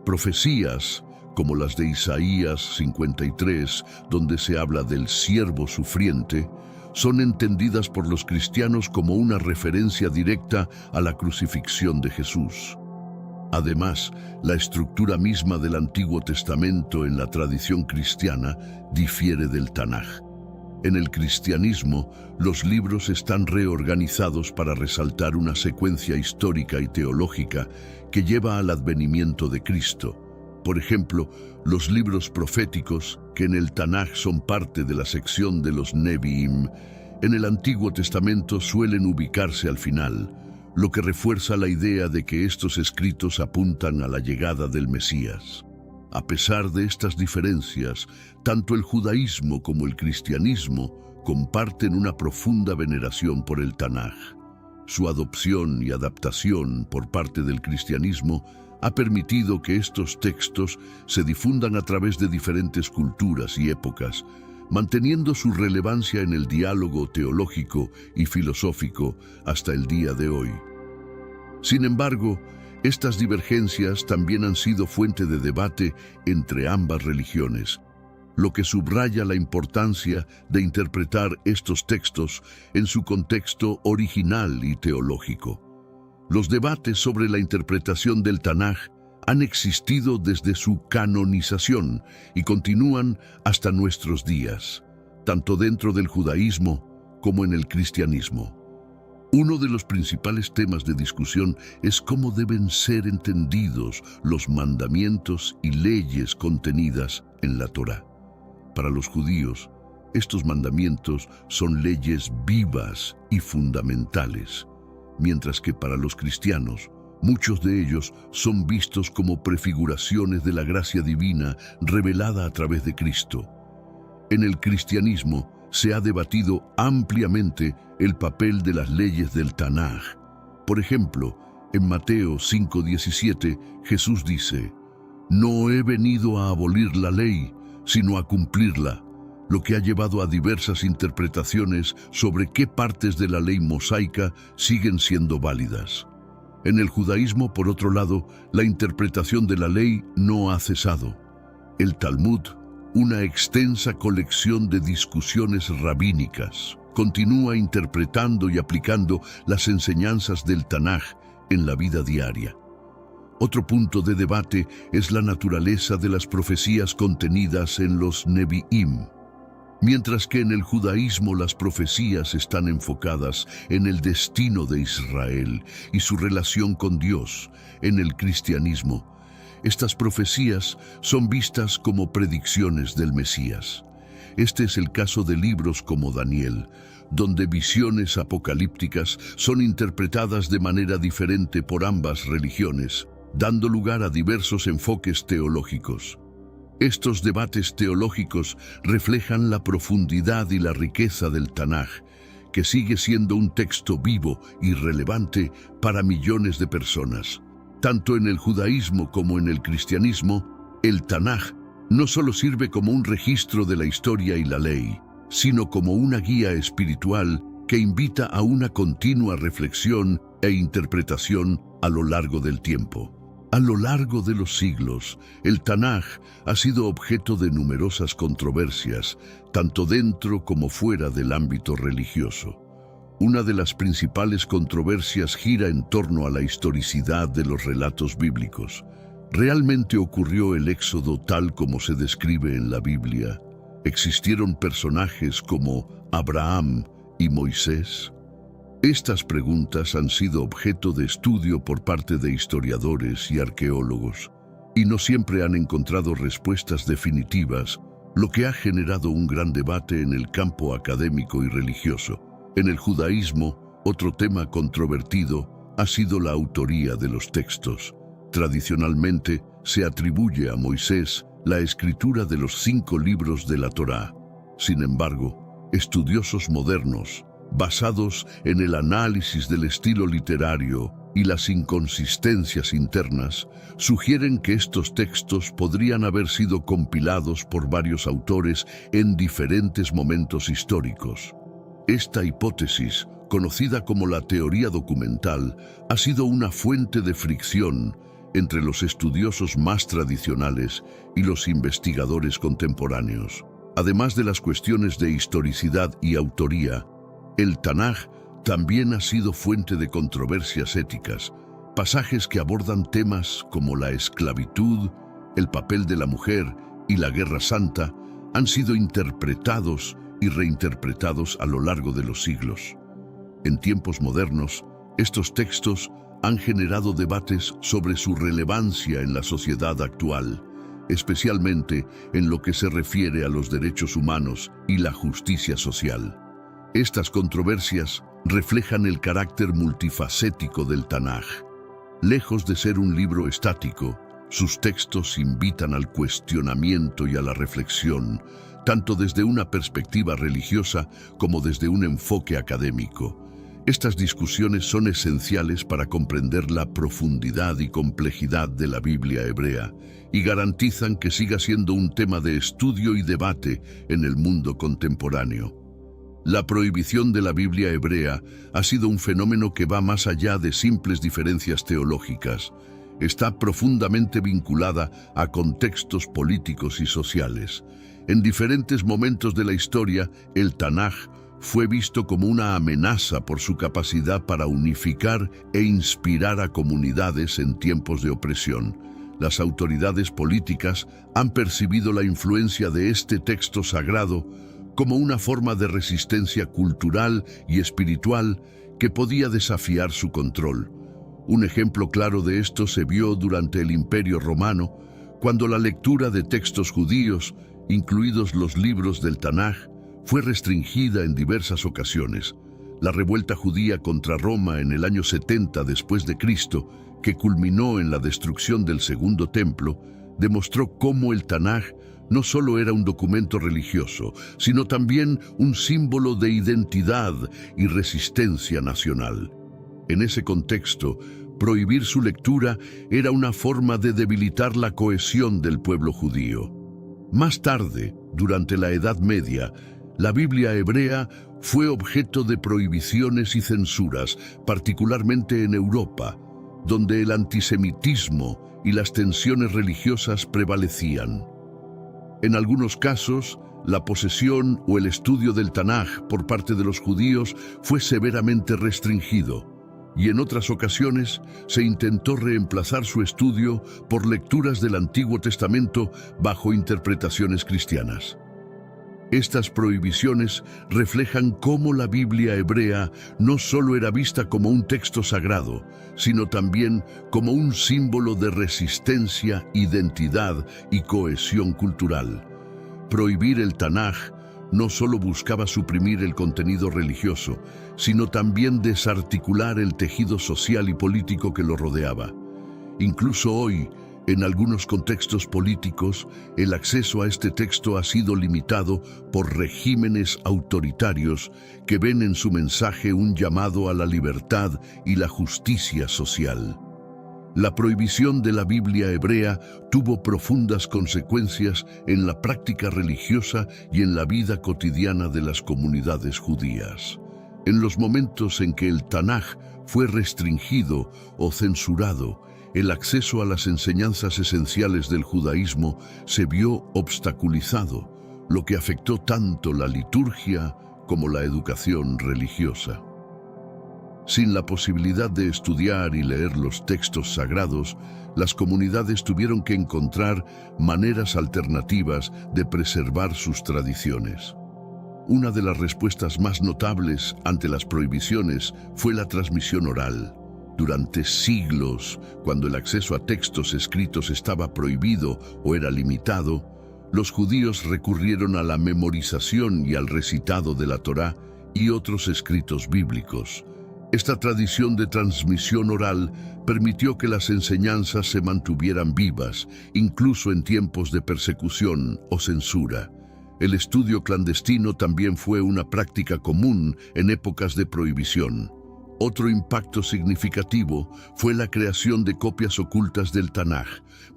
Profecías, como las de Isaías 53, donde se habla del siervo sufriente, son entendidas por los cristianos como una referencia directa a la crucifixión de Jesús. Además, la estructura misma del Antiguo Testamento en la tradición cristiana difiere del Tanaj. En el cristianismo, los libros están reorganizados para resaltar una secuencia histórica y teológica que lleva al advenimiento de Cristo. Por ejemplo, los libros proféticos, que en el Tanaj son parte de la sección de los Nevi'im, en el Antiguo Testamento suelen ubicarse al final, lo que refuerza la idea de que estos escritos apuntan a la llegada del Mesías. A pesar de estas diferencias, tanto el judaísmo como el cristianismo comparten una profunda veneración por el Tanaj. Su adopción y adaptación por parte del cristianismo ha permitido que estos textos se difundan a través de diferentes culturas y épocas, manteniendo su relevancia en el diálogo teológico y filosófico hasta el día de hoy. Sin embargo, estas divergencias también han sido fuente de debate entre ambas religiones, lo que subraya la importancia de interpretar estos textos en su contexto original y teológico. Los debates sobre la interpretación del Tanaj han existido desde su canonización y continúan hasta nuestros días, tanto dentro del judaísmo como en el cristianismo. Uno de los principales temas de discusión es cómo deben ser entendidos los mandamientos y leyes contenidas en la Torá. Para los judíos, estos mandamientos son leyes vivas y fundamentales, mientras que para los cristianos, muchos de ellos son vistos como prefiguraciones de la gracia divina revelada a través de Cristo. En el cristianismo se ha debatido ampliamente el papel de las leyes del Tanaj. Por ejemplo, en Mateo 5:17, Jesús dice: «No he venido a abolir la ley, sino a cumplirla», lo que ha llevado a diversas interpretaciones sobre qué partes de la ley mosaica siguen siendo válidas. En el judaísmo, por otro lado, la interpretación de la ley no ha cesado. El Talmud, una extensa colección de discusiones rabínicas, continúa interpretando y aplicando las enseñanzas del Tanaj en la vida diaria. Otro punto de debate es la naturaleza de las profecías contenidas en los Nevi'im. Mientras que en el judaísmo las profecías están enfocadas en el destino de Israel y su relación con Dios, en el cristianismo, estas profecías son vistas como predicciones del Mesías. Este es el caso de libros como Daniel, donde visiones apocalípticas son interpretadas de manera diferente por ambas religiones, dando lugar a diversos enfoques teológicos. Estos debates teológicos reflejan la profundidad y la riqueza del Tanaj, que sigue siendo un texto vivo y relevante para millones de personas. Tanto en el judaísmo como en el cristianismo, el Tanaj no solo sirve como un registro de la historia y la ley, sino como una guía espiritual que invita a una continua reflexión e interpretación a lo largo del tiempo. A lo largo de los siglos, el Tanaj ha sido objeto de numerosas controversias, tanto dentro como fuera del ámbito religioso. Una de las principales controversias gira en torno a la historicidad de los relatos bíblicos. ¿Realmente ocurrió el Éxodo tal como se describe en la Biblia? ¿Existieron personajes como Abraham y Moisés? Estas preguntas han sido objeto de estudio por parte de historiadores y arqueólogos, y no siempre han encontrado respuestas definitivas, lo que ha generado un gran debate en el campo académico y religioso. En el judaísmo, otro tema controvertido ha sido la autoría de los textos. Tradicionalmente, se atribuye a Moisés la escritura de los 5 libros de la Torá. Sin embargo, estudiosos modernos, basados en el análisis del estilo literario y las inconsistencias internas, sugieren que estos textos podrían haber sido compilados por varios autores en diferentes momentos históricos. Esta hipótesis, conocida como la teoría documental, ha sido una fuente de fricción entre los estudiosos más tradicionales y los investigadores contemporáneos. Además de las cuestiones de historicidad y autoría, el Tanaj también ha sido fuente de controversias éticas, pasajes que abordan temas como la esclavitud, el papel de la mujer y la Guerra Santa han sido interpretados y reinterpretados a lo largo de los siglos. En tiempos modernos, estos textos han generado debates sobre su relevancia en la sociedad actual, especialmente en lo que se refiere a los derechos humanos y la justicia social. Estas controversias reflejan el carácter multifacético del Tanaj. Lejos de ser un libro estático, sus textos invitan al cuestionamiento y a la reflexión, tanto desde una perspectiva religiosa como desde un enfoque académico. Estas discusiones son esenciales para comprender la profundidad y complejidad de la Biblia hebrea y garantizan que siga siendo un tema de estudio y debate en el mundo contemporáneo. La prohibición de la Biblia hebrea ha sido un fenómeno que va más allá de simples diferencias teológicas. Está profundamente vinculada a contextos políticos y sociales. En diferentes momentos de la historia, el Tanaj fue visto como una amenaza por su capacidad para unificar e inspirar a comunidades en tiempos de opresión. Las autoridades políticas han percibido la influencia de este texto sagrado como una forma de resistencia cultural y espiritual que podía desafiar su control. Un ejemplo claro de esto se vio durante el Imperio Romano, cuando la lectura de textos judíos, incluidos los libros del Tanaj, fue restringida en diversas ocasiones. La revuelta judía contra Roma en el año 70 después de Cristo, que culminó en la destrucción del Segundo Templo, demostró cómo el Tanaj no solo era un documento religioso, sino también un símbolo de identidad y resistencia nacional. En ese contexto, prohibir su lectura era una forma de debilitar la cohesión del pueblo judío. Más tarde, durante la Edad Media, la Biblia hebrea fue objeto de prohibiciones y censuras, particularmente en Europa, donde el antisemitismo y las tensiones religiosas prevalecían. En algunos casos, la posesión o el estudio del Tanaj por parte de los judíos fue severamente restringido, y en otras ocasiones se intentó reemplazar su estudio por lecturas del Antiguo Testamento bajo interpretaciones cristianas. Estas prohibiciones reflejan cómo la Biblia hebrea no solo era vista como un texto sagrado, sino también como un símbolo de resistencia, identidad y cohesión cultural. Prohibir el Tanaj no solo buscaba suprimir el contenido religioso, sino también desarticular el tejido social y político que lo rodeaba. Incluso hoy, En algunos contextos políticos, el acceso a este texto ha sido limitado por regímenes autoritarios que ven en su mensaje un llamado a la libertad y la justicia social. La prohibición de la Biblia hebrea tuvo profundas consecuencias en la práctica religiosa y en la vida cotidiana de las comunidades judías. En los momentos en que el Tanaj fue restringido o censurado, el acceso a las enseñanzas esenciales del judaísmo se vio obstaculizado, lo que afectó tanto la liturgia como la educación religiosa. Sin la posibilidad de estudiar y leer los textos sagrados, las comunidades tuvieron que encontrar maneras alternativas de preservar sus tradiciones. Una de las respuestas más notables ante las prohibiciones fue la transmisión oral. Durante siglos, cuando el acceso a textos escritos estaba prohibido o era limitado, los judíos recurrieron a la memorización y al recitado de la Torá y otros escritos bíblicos. Esta tradición de transmisión oral permitió que las enseñanzas se mantuvieran vivas, incluso en tiempos de persecución o censura. El estudio clandestino también fue una práctica común en épocas de prohibición. Otro impacto significativo fue la creación de copias ocultas del Tanaj.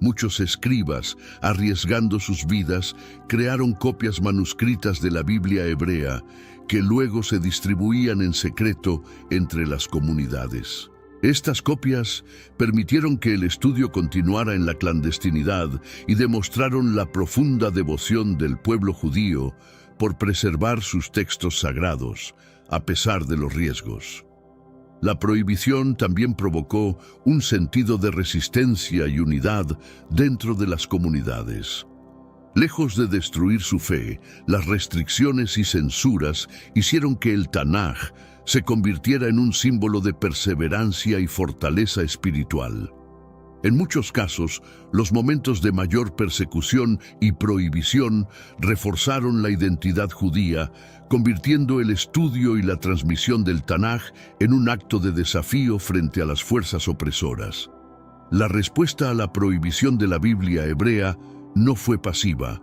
Muchos escribas, arriesgando sus vidas, crearon copias manuscritas de la Biblia hebrea, que luego se distribuían en secreto entre las comunidades. Estas copias permitieron que el estudio continuara en la clandestinidad y demostraron la profunda devoción del pueblo judío por preservar sus textos sagrados, a pesar de los riesgos. La prohibición también provocó un sentido de resistencia y unidad dentro de las comunidades. Lejos de destruir su fe, las restricciones y censuras hicieron que el Tanaj se convirtiera en un símbolo de perseverancia y fortaleza espiritual. En muchos casos, los momentos de mayor persecución y prohibición reforzaron la identidad judía, convirtiendo el estudio y la transmisión del Tanaj en un acto de desafío frente a las fuerzas opresoras. La respuesta a la prohibición de la Biblia hebrea no fue pasiva.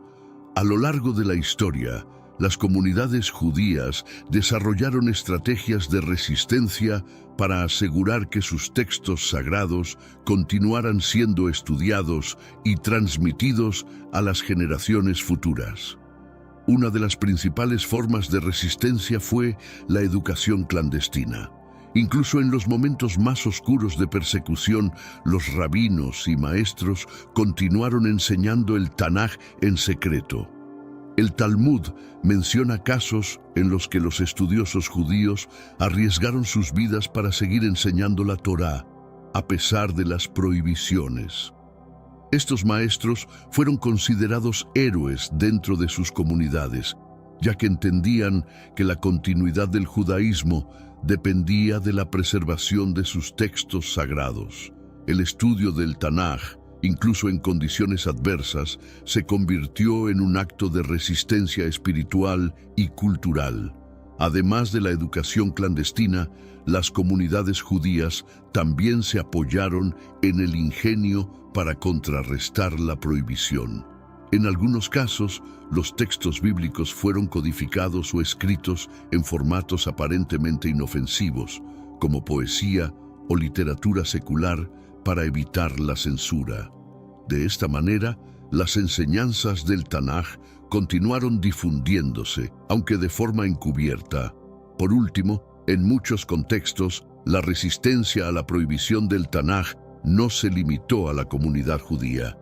A lo largo de la historia, las comunidades judías desarrollaron estrategias de resistencia para asegurar que sus textos sagrados continuaran siendo estudiados y transmitidos a las generaciones futuras. Una de las principales formas de resistencia fue la educación clandestina. Incluso en los momentos más oscuros de persecución, los rabinos y maestros continuaron enseñando el Tanaj en secreto. El Talmud menciona casos en los que los estudiosos judíos arriesgaron sus vidas para seguir enseñando la Torá, a pesar de las prohibiciones. Estos maestros fueron considerados héroes dentro de sus comunidades, ya que entendían que la continuidad del judaísmo dependía de la preservación de sus textos sagrados. El estudio del Tanaj, incluso en condiciones adversas, se convirtió en un acto de resistencia espiritual y cultural. Además de la educación clandestina, las comunidades judías también se apoyaron en el ingenio para contrarrestar la prohibición. En algunos casos, los textos bíblicos fueron codificados o escritos en formatos aparentemente inofensivos, como poesía o literatura secular, para evitar la censura. De esta manera, las enseñanzas del Tanaj continuaron difundiéndose, aunque de forma encubierta. Por último, en muchos contextos, la resistencia a la prohibición del Tanaj no se limitó a la comunidad judía.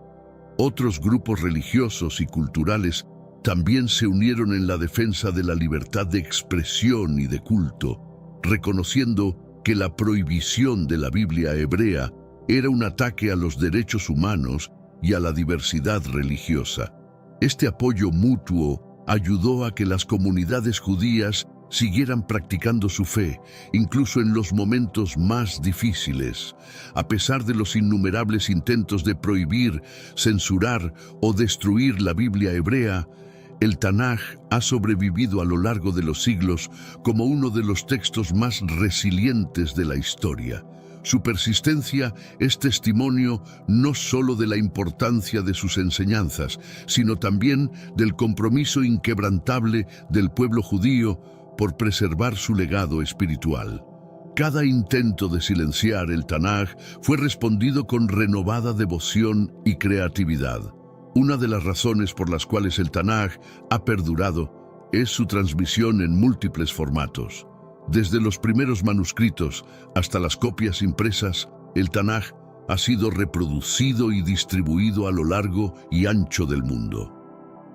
Otros grupos religiosos y culturales también se unieron en la defensa de la libertad de expresión y de culto, reconociendo que la prohibición de la Biblia hebrea era un ataque a los derechos humanos y a la diversidad religiosa. Este apoyo mutuo ayudó a que las comunidades judías siguieran practicando su fe, incluso en los momentos más difíciles. A pesar de los innumerables intentos de prohibir, censurar o destruir la Biblia hebrea, el Tanaj ha sobrevivido a lo largo de los siglos como uno de los textos más resilientes de la historia. Su persistencia es testimonio no solo de la importancia de sus enseñanzas, sino también del compromiso inquebrantable del pueblo judío por preservar su legado espiritual. Cada intento de silenciar el Tanaj fue respondido con renovada devoción y creatividad. Una de las razones por las cuales el Tanaj ha perdurado es su transmisión en múltiples formatos. Desde los primeros manuscritos hasta las copias impresas, el Tanaj ha sido reproducido y distribuido a lo largo y ancho del mundo.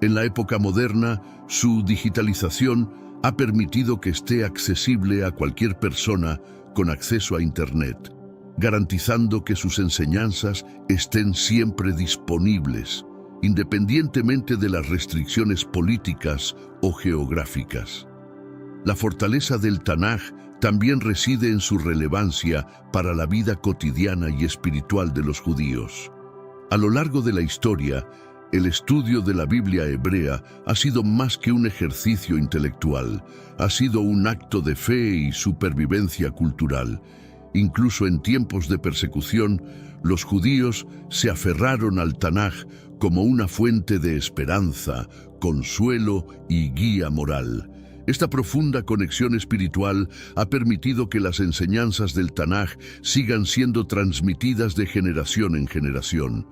En la época moderna, su digitalización ha permitido que esté accesible a cualquier persona con acceso a Internet, garantizando que sus enseñanzas estén siempre disponibles, independientemente de las restricciones políticas o geográficas. La fortaleza del Tanaj también reside en su relevancia para la vida cotidiana y espiritual de los judíos. A lo largo de la historia, el estudio de la Biblia hebrea ha sido más que un ejercicio intelectual, ha sido un acto de fe y supervivencia cultural. Incluso en tiempos de persecución, los judíos se aferraron al Tanaj como una fuente de esperanza, consuelo y guía moral. Esta profunda conexión espiritual ha permitido que las enseñanzas del Tanaj sigan siendo transmitidas de generación en generación.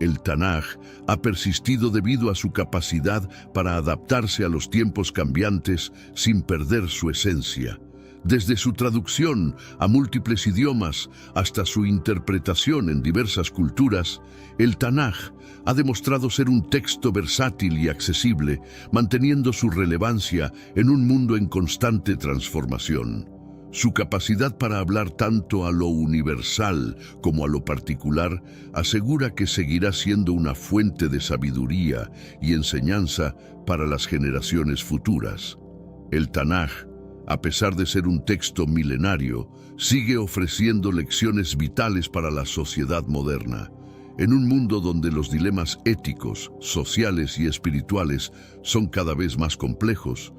El Tanaj ha persistido debido a su capacidad para adaptarse a los tiempos cambiantes sin perder su esencia. Desde su traducción a múltiples idiomas hasta su interpretación en diversas culturas, el Tanaj ha demostrado ser un texto versátil y accesible, manteniendo su relevancia en un mundo en constante transformación. Su capacidad para hablar tanto a lo universal como a lo particular asegura que seguirá siendo una fuente de sabiduría y enseñanza para las generaciones futuras. El Tanaj, a pesar de ser un texto milenario, sigue ofreciendo lecciones vitales para la sociedad moderna. En un mundo donde los dilemas éticos, sociales y espirituales son cada vez más complejos,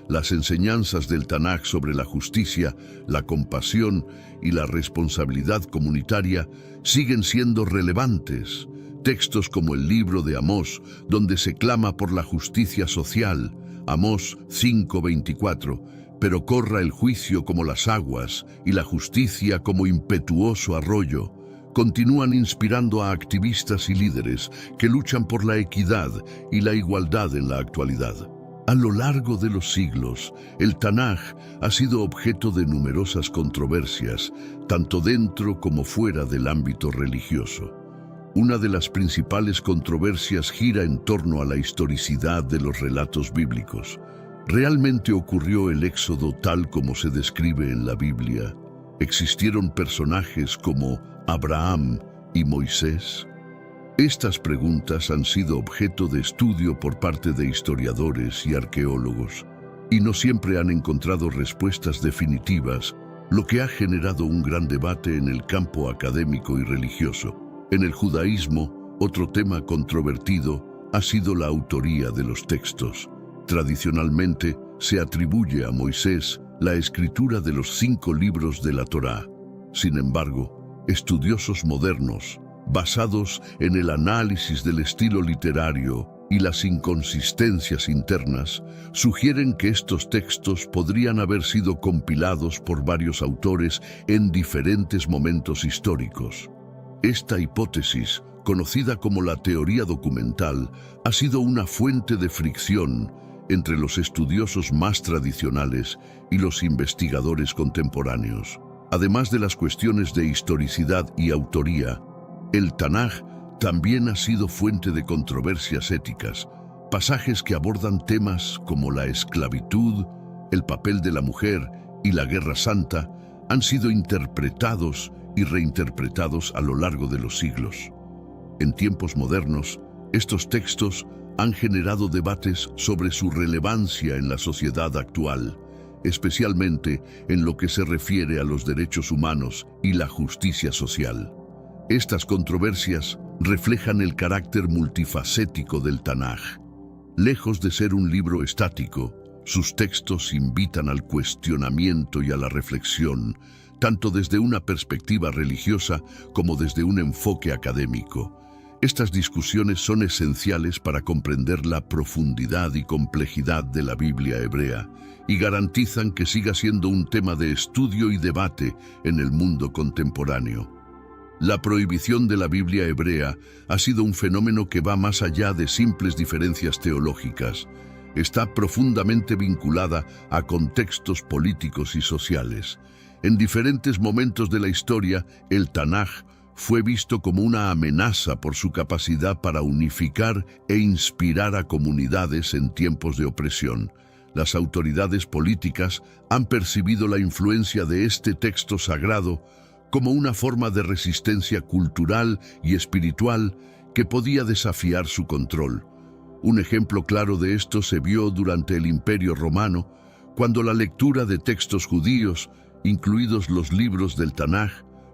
las enseñanzas del Tanaj sobre la justicia, la compasión y la responsabilidad comunitaria siguen siendo relevantes. Textos como el libro de Amós, donde se clama por la justicia social, Amós 5:24, pero corra el juicio como las aguas y la justicia como impetuoso arroyo, continúan inspirando a activistas y líderes que luchan por la equidad y la igualdad en la actualidad. A lo largo de los siglos, el Tanaj ha sido objeto de numerosas controversias, tanto dentro como fuera del ámbito religioso. Una de las principales controversias gira en torno a la historicidad de los relatos bíblicos. ¿Realmente ocurrió el Éxodo tal como se describe en la Biblia? ¿Existieron personajes como Abraham y Moisés? Estas preguntas han sido objeto de estudio por parte de historiadores y arqueólogos, y no siempre han encontrado respuestas definitivas, lo que ha generado un gran debate en el campo académico y religioso. En el judaísmo, otro tema controvertido ha sido la autoría de los textos. Tradicionalmente, se atribuye a Moisés la escritura de los 5 libros de la Torá. Sin embargo, estudiosos modernos, basados en el análisis del estilo literario y las inconsistencias internas, sugieren que estos textos podrían haber sido compilados por varios autores en diferentes momentos históricos. Esta hipótesis, conocida como la teoría documental, ha sido una fuente de fricción entre los estudiosos más tradicionales y los investigadores contemporáneos. Además de las cuestiones de historicidad y autoría, el Tanaj también ha sido fuente de controversias éticas, pasajes que abordan temas como la esclavitud, el papel de la mujer y la Guerra Santa han sido interpretados y reinterpretados a lo largo de los siglos. En tiempos modernos, estos textos han generado debates sobre su relevancia en la sociedad actual, especialmente en lo que se refiere a los derechos humanos y la justicia social. Estas controversias reflejan el carácter multifacético del Tanaj. Lejos de ser un libro estático, sus textos invitan al cuestionamiento y a la reflexión, tanto desde una perspectiva religiosa como desde un enfoque académico. Estas discusiones son esenciales para comprender la profundidad y complejidad de la Biblia hebrea y garantizan que siga siendo un tema de estudio y debate en el mundo contemporáneo. La prohibición de la Biblia hebrea ha sido un fenómeno que va más allá de simples diferencias teológicas. Está profundamente vinculada a contextos políticos y sociales. En diferentes momentos de la historia, el Tanaj fue visto como una amenaza por su capacidad para unificar e inspirar a comunidades en tiempos de opresión. Las autoridades políticas han percibido la influencia de este texto sagrado como una forma de resistencia cultural y espiritual que podía desafiar su control. Un ejemplo claro de esto se vio durante el Imperio Romano, cuando la lectura de textos judíos, incluidos los libros del Tanaj,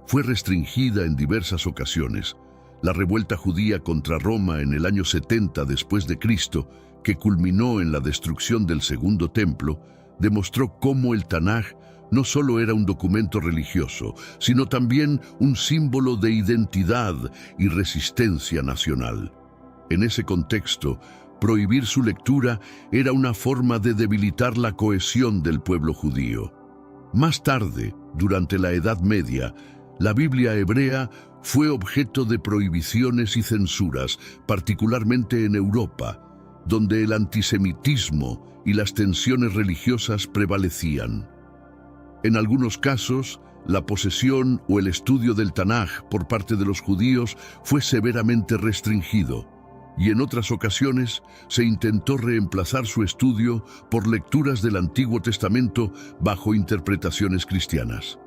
fue restringida en diversas ocasiones. La revuelta judía contra Roma en el año 70 después de Cristo, que culminó en la destrucción del Segundo Templo, demostró cómo el Tanaj no solo era un documento religioso, sino también un símbolo de identidad y resistencia nacional. En ese contexto, prohibir su lectura era una forma de debilitar la cohesión del pueblo judío. Más tarde, durante la Edad Media, la Biblia hebrea fue objeto de prohibiciones y censuras, particularmente en Europa, donde el antisemitismo y las tensiones religiosas prevalecían. En algunos casos, la posesión o el estudio del Tanaj por parte de los judíos fue severamente restringido, y en otras ocasiones se intentó reemplazar su estudio por lecturas del Antiguo Testamento bajo interpretaciones cristianas.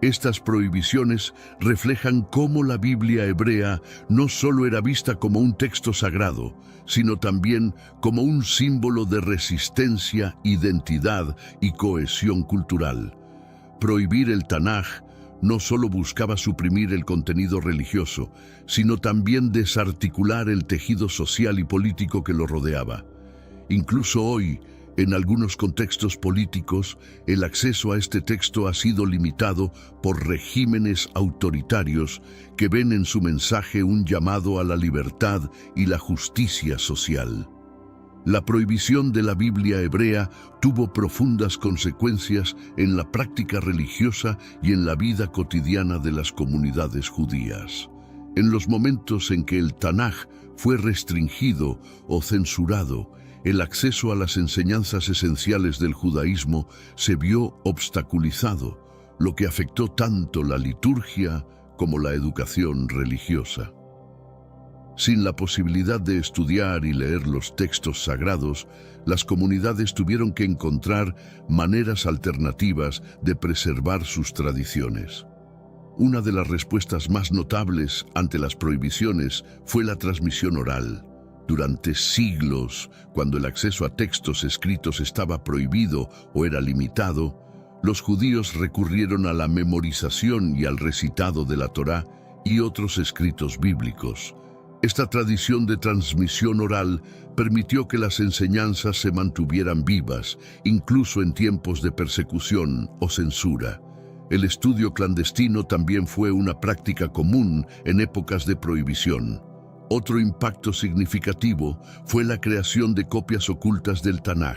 Estas prohibiciones reflejan cómo la Biblia hebrea no solo era vista como un texto sagrado, sino también como un símbolo de resistencia, identidad y cohesión cultural. Prohibir el Tanaj no solo buscaba suprimir el contenido religioso, sino también desarticular el tejido social y político que lo rodeaba. Incluso hoy, en algunos contextos políticos, el acceso a este texto ha sido limitado por regímenes autoritarios que ven en su mensaje un llamado a la libertad y la justicia social. La prohibición de la Biblia hebrea tuvo profundas consecuencias en la práctica religiosa y en la vida cotidiana de las comunidades judías. En los momentos en que el Tanaj fue restringido o censurado, el acceso a las enseñanzas esenciales del judaísmo se vio obstaculizado, lo que afectó tanto la liturgia como la educación religiosa. Sin la posibilidad de estudiar y leer los textos sagrados, las comunidades tuvieron que encontrar maneras alternativas de preservar sus tradiciones. Una de las respuestas más notables ante las prohibiciones fue la transmisión oral. Durante siglos, cuando el acceso a textos escritos estaba prohibido o era limitado, los judíos recurrieron a la memorización y al recitado de la Torá y otros escritos bíblicos. Esta tradición de transmisión oral permitió que las enseñanzas se mantuvieran vivas, incluso en tiempos de persecución o censura. El estudio clandestino también fue una práctica común en épocas de prohibición. Otro impacto significativo fue la creación de copias ocultas del Tanaj.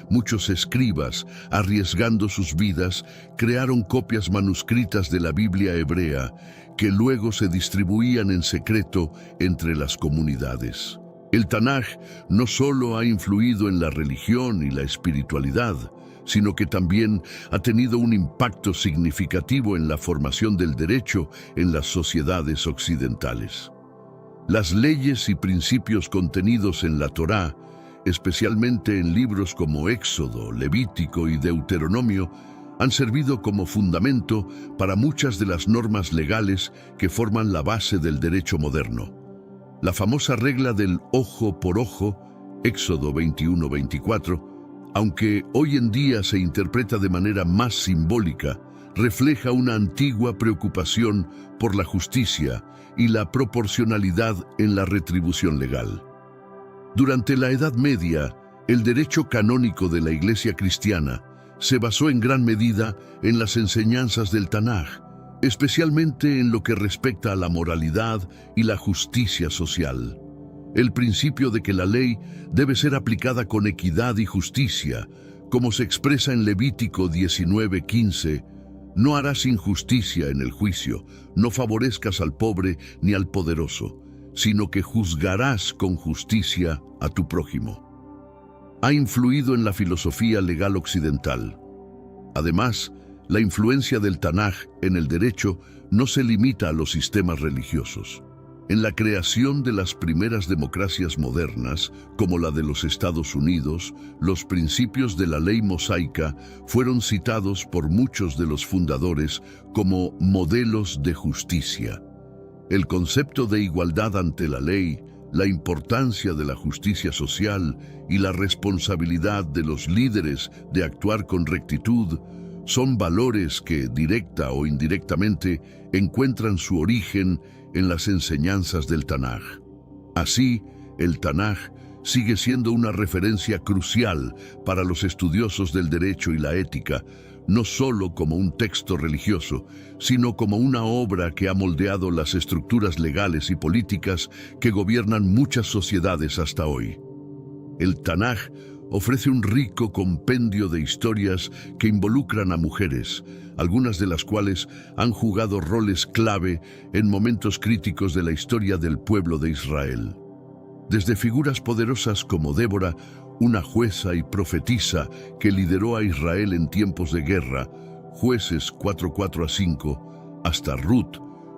Muchos escribas, arriesgando sus vidas, crearon copias manuscritas de la Biblia hebrea que luego se distribuían en secreto entre las comunidades. El Tanaj no solo ha influido en la religión y la espiritualidad, sino que también ha tenido un impacto significativo en la formación del derecho en las sociedades occidentales. Las leyes y principios contenidos en la Torá, especialmente en libros como Éxodo, Levítico y Deuteronomio, han servido como fundamento para muchas de las normas legales que forman la base del derecho moderno. La famosa regla del ojo por ojo, Éxodo 21-24, aunque hoy en día se interpreta de manera más simbólica, refleja una antigua preocupación por la justicia y la proporcionalidad en la retribución legal. Durante la Edad Media, el derecho canónico de la Iglesia cristiana se basó en gran medida en las enseñanzas del Tanaj, especialmente en lo que respecta a la moralidad y la justicia social. El principio de que la ley debe ser aplicada con equidad y justicia, como se expresa en Levítico 19:15, no harás injusticia en el juicio, no favorezcas al pobre ni al poderoso, sino que juzgarás con justicia a tu prójimo. Ha influido en la filosofía legal occidental. Además, la influencia del Tanaj en el derecho no se limita a los sistemas religiosos. En la creación de las primeras democracias modernas, como la de los Estados Unidos, los principios de la ley mosaica fueron citados por muchos de los fundadores como modelos de justicia. El concepto de igualdad ante la ley, la importancia de la justicia social y la responsabilidad de los líderes de actuar con rectitud son valores que, directa o indirectamente, encuentran su origen en las enseñanzas del Tanaj. Así, el Tanaj sigue siendo una referencia crucial para los estudiosos del derecho y la ética, no solo como un texto religioso, sino como una obra que ha moldeado las estructuras legales y políticas que gobiernan muchas sociedades hasta hoy. El Tanaj ofrece un rico compendio de historias que involucran a mujeres, algunas de las cuales han jugado roles clave en momentos críticos de la historia del pueblo de Israel. Desde figuras poderosas como Débora, una jueza y profetisa que lideró a Israel en tiempos de guerra, Jueces 4:4-5, hasta Ruth,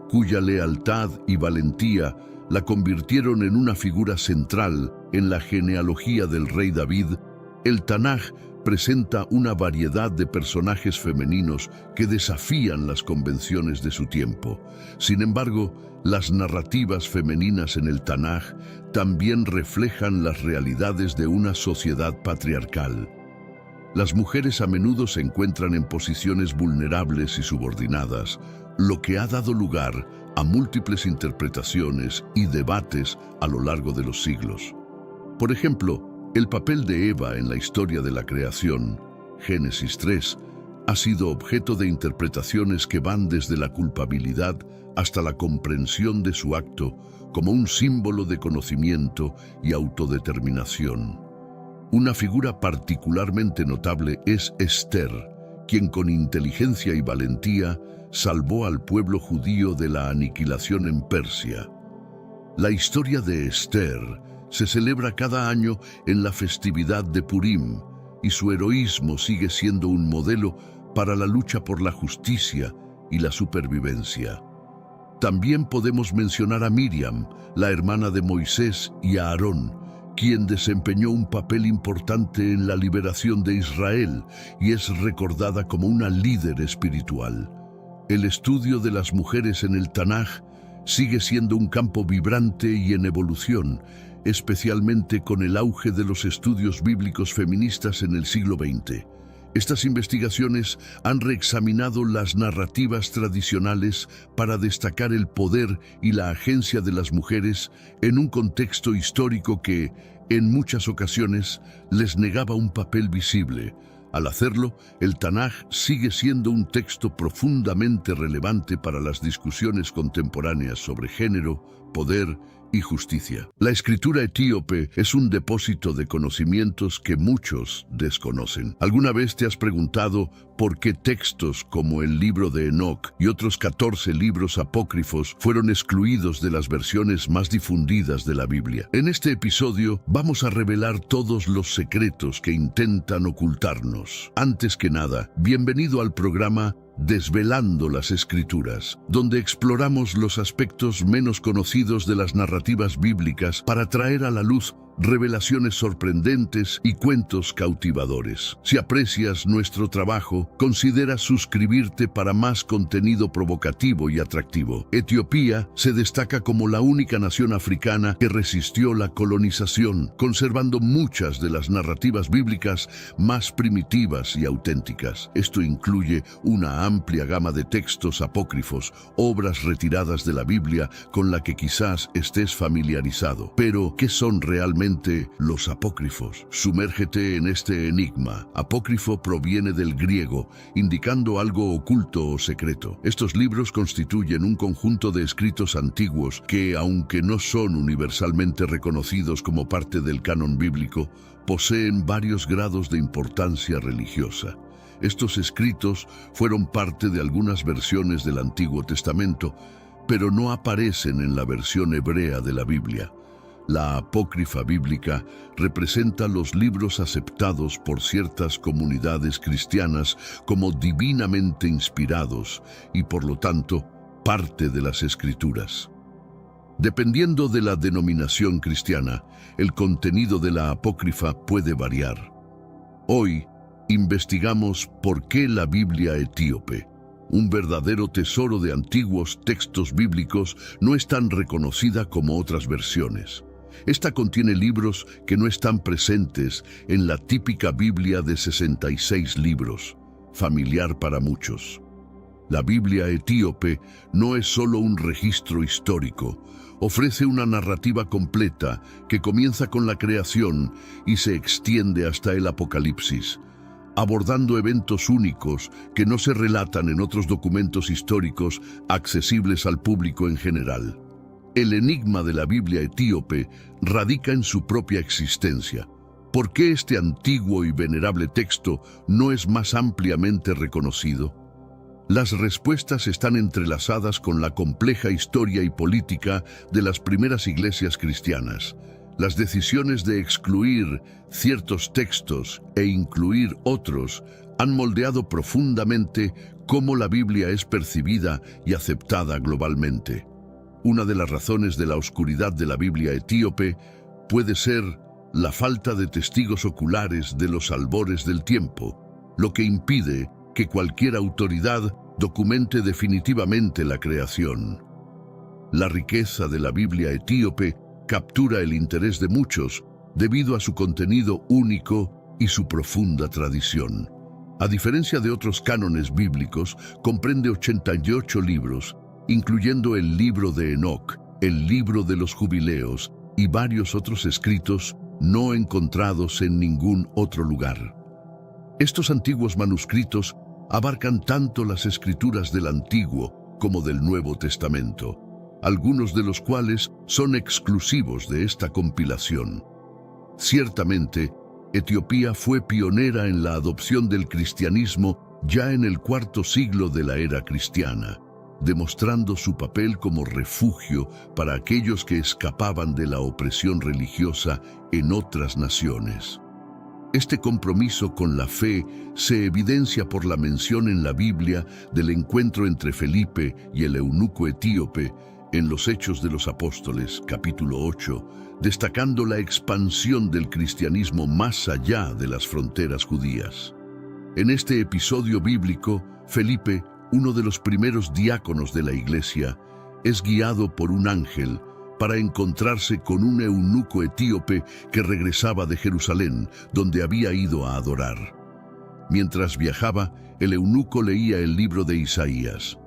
cuya lealtad y valentía la convirtieron en una figura central en la genealogía del rey David, el Tanaj presenta una variedad de personajes femeninos que desafían las convenciones de su tiempo. Sin embargo, las narrativas femeninas en el Tanaj también reflejan las realidades de una sociedad patriarcal. Las mujeres a menudo se encuentran en posiciones vulnerables y subordinadas, lo que ha dado lugar a múltiples interpretaciones y debates a lo largo de los siglos. Por ejemplo, el papel de Eva en la historia de la creación, Génesis 3, ha sido objeto de interpretaciones que van desde la culpabilidad hasta la comprensión de su acto como un símbolo de conocimiento y autodeterminación. Una figura particularmente notable es Esther, quien con inteligencia y valentía salvó al pueblo judío de la aniquilación en Persia. La historia de Esther se celebra cada año en la festividad de Purim, y su heroísmo sigue siendo un modelo para la lucha por la justicia y la supervivencia. También podemos mencionar a Miriam, la hermana de Moisés, y a Aarón, quien desempeñó un papel importante en la liberación de Israel y es recordada como una líder espiritual. El estudio de las mujeres en el Tanaj sigue siendo un campo vibrante y en evolución, especialmente con el auge de los estudios bíblicos feministas en el siglo XX. Estas investigaciones han reexaminado las narrativas tradicionales para destacar el poder y la agencia de las mujeres en un contexto histórico que, en muchas ocasiones, les negaba un papel visible. Al hacerlo, el Tanaj sigue siendo un texto profundamente relevante para las discusiones contemporáneas sobre género, poder y justicia. La escritura etíope es un depósito de conocimientos que muchos desconocen. ¿Alguna vez te has preguntado por qué textos como el libro de Enoc y otros 14 libros apócrifos fueron excluidos de las versiones más difundidas de la Biblia? En este episodio vamos a revelar todos los secretos que intentan ocultarnos. Antes que nada, bienvenido al programa Desvelando las Escrituras, donde exploramos los aspectos menos conocidos de las narrativas bíblicas para traer a la luz revelaciones sorprendentes y cuentos cautivadores. Si aprecias nuestro trabajo, considera suscribirte para más contenido provocativo y atractivo. Etiopía se destaca como la única nación africana que resistió la colonización, conservando muchas de las narrativas bíblicas más primitivas y auténticas. Esto incluye una amplia gama de textos apócrifos, obras retiradas de la Biblia con la que quizás estés familiarizado. Pero, ¿qué son realmente literalmente los apócrifos. Sumérgete en este enigma. Apócrifo proviene del griego, indicando algo oculto o secreto. Estos libros constituyen un conjunto de escritos antiguos que, aunque no son universalmente reconocidos como parte del canon bíblico, poseen varios grados de importancia religiosa. Estos escritos fueron parte de algunas versiones del Antiguo Testamento, pero no aparecen en la versión hebrea de la Biblia. La apócrifa bíblica representa los libros aceptados por ciertas comunidades cristianas como divinamente inspirados y, por lo tanto, parte de las Escrituras. Dependiendo de la denominación cristiana, el contenido de la apócrifa puede variar. Hoy, investigamos por qué la Biblia etíope, un verdadero tesoro de antiguos textos bíblicos, no es tan reconocida como otras versiones. Esta contiene libros que no están presentes en la típica Biblia de 66 libros, familiar para muchos. La Biblia etíope no es solo un registro histórico, ofrece una narrativa completa que comienza con la creación y se extiende hasta el Apocalipsis, abordando eventos únicos que no se relatan en otros documentos históricos accesibles al público en general. El enigma de la Biblia etíope radica en su propia existencia. ¿Por qué este antiguo y venerable texto no es más ampliamente reconocido? Las respuestas están entrelazadas con la compleja historia y política de las primeras iglesias cristianas. Las decisiones de excluir ciertos textos e incluir otros han moldeado profundamente cómo la Biblia es percibida y aceptada globalmente. Una de las razones de la oscuridad de la Biblia etíope puede ser la falta de testigos oculares de los albores del tiempo, lo que impide que cualquier autoridad documente definitivamente la creación. La riqueza de la Biblia etíope captura el interés de muchos debido a su contenido único y su profunda tradición. A diferencia de otros cánones bíblicos, comprende 88 libros, incluyendo el libro de Enoc, el libro de los jubileos y varios otros escritos no encontrados en ningún otro lugar. Estos antiguos manuscritos abarcan tanto las escrituras del Antiguo como del Nuevo Testamento, algunos de los cuales son exclusivos de esta compilación. Ciertamente, Etiopía fue pionera en la adopción del cristianismo ya en el cuarto siglo de la era cristiana, demostrando su papel como refugio para aquellos que escapaban de la opresión religiosa en otras naciones. Este compromiso con la fe se evidencia por la mención en la Biblia del encuentro entre Felipe y el eunuco etíope en los Hechos de los Apóstoles, capítulo 8, destacando la expansión del cristianismo más allá de las fronteras judías. En este episodio bíblico, Felipe, uno de los primeros diáconos de la iglesia, es guiado por un ángel para encontrarse con un eunuco etíope que regresaba de Jerusalén, donde había ido a adorar. Mientras viajaba, el eunuco leía el libro de Isaías.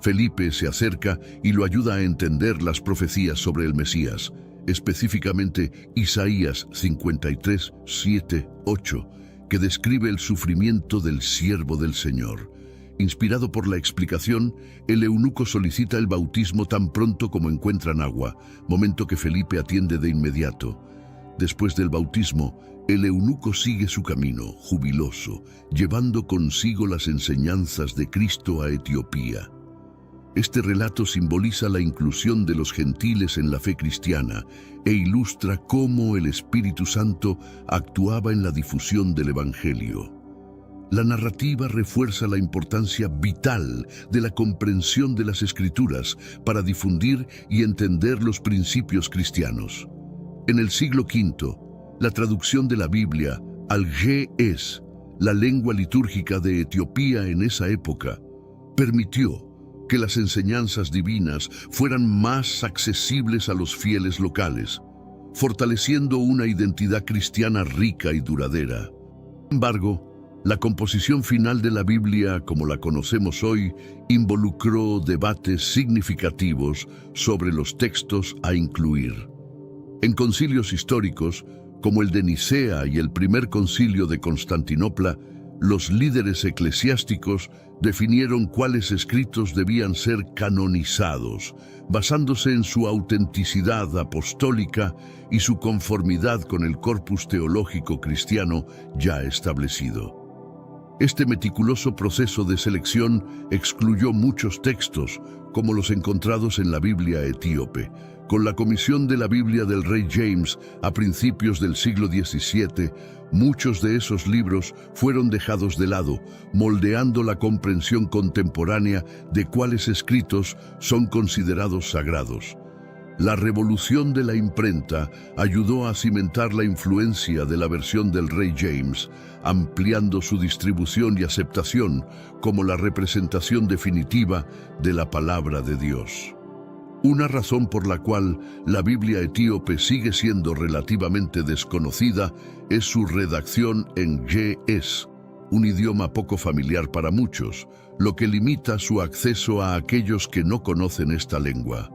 Felipe se acerca y lo ayuda a entender las profecías sobre el Mesías, específicamente Isaías 53, 7, 8, que describe el sufrimiento del siervo del Señor. Inspirado por la explicación, el eunuco solicita el bautismo tan pronto como encuentran agua, momento que Felipe atiende de inmediato. Después del bautismo, el eunuco sigue su camino, jubiloso, llevando consigo las enseñanzas de Cristo a Etiopía. Este relato simboliza la inclusión de los gentiles en la fe cristiana e ilustra cómo el Espíritu Santo actuaba en la difusión del Evangelio. La narrativa refuerza la importancia vital de la comprensión de las Escrituras para difundir y entender los principios cristianos. En el siglo V, la traducción de la Biblia al ge'ez, la lengua litúrgica de Etiopía en esa época, permitió que las enseñanzas divinas fueran más accesibles a los fieles locales, fortaleciendo una identidad cristiana rica y duradera. Sin embargo, la composición final de la Biblia, como la conocemos hoy, involucró debates significativos sobre los textos a incluir. En concilios históricos, como el de Nicea y el primer concilio de Constantinopla, los líderes eclesiásticos definieron cuáles escritos debían ser canonizados, basándose en su autenticidad apostólica y su conformidad con el corpus teológico cristiano ya establecido. Este meticuloso proceso de selección excluyó muchos textos, como los encontrados en la Biblia etíope. Con la comisión de la Biblia del rey James a principios del siglo XVII, muchos de esos libros fueron dejados de lado, moldeando la comprensión contemporánea de cuáles escritos son considerados sagrados. La revolución de la imprenta ayudó a cimentar la influencia de la versión del rey James, ampliando su distribución y aceptación como la representación definitiva de la palabra de Dios. Una razón por la cual la Biblia etíope sigue siendo relativamente desconocida es su redacción en ge'ez, un idioma poco familiar para muchos, lo que limita su acceso a aquellos que no conocen esta lengua.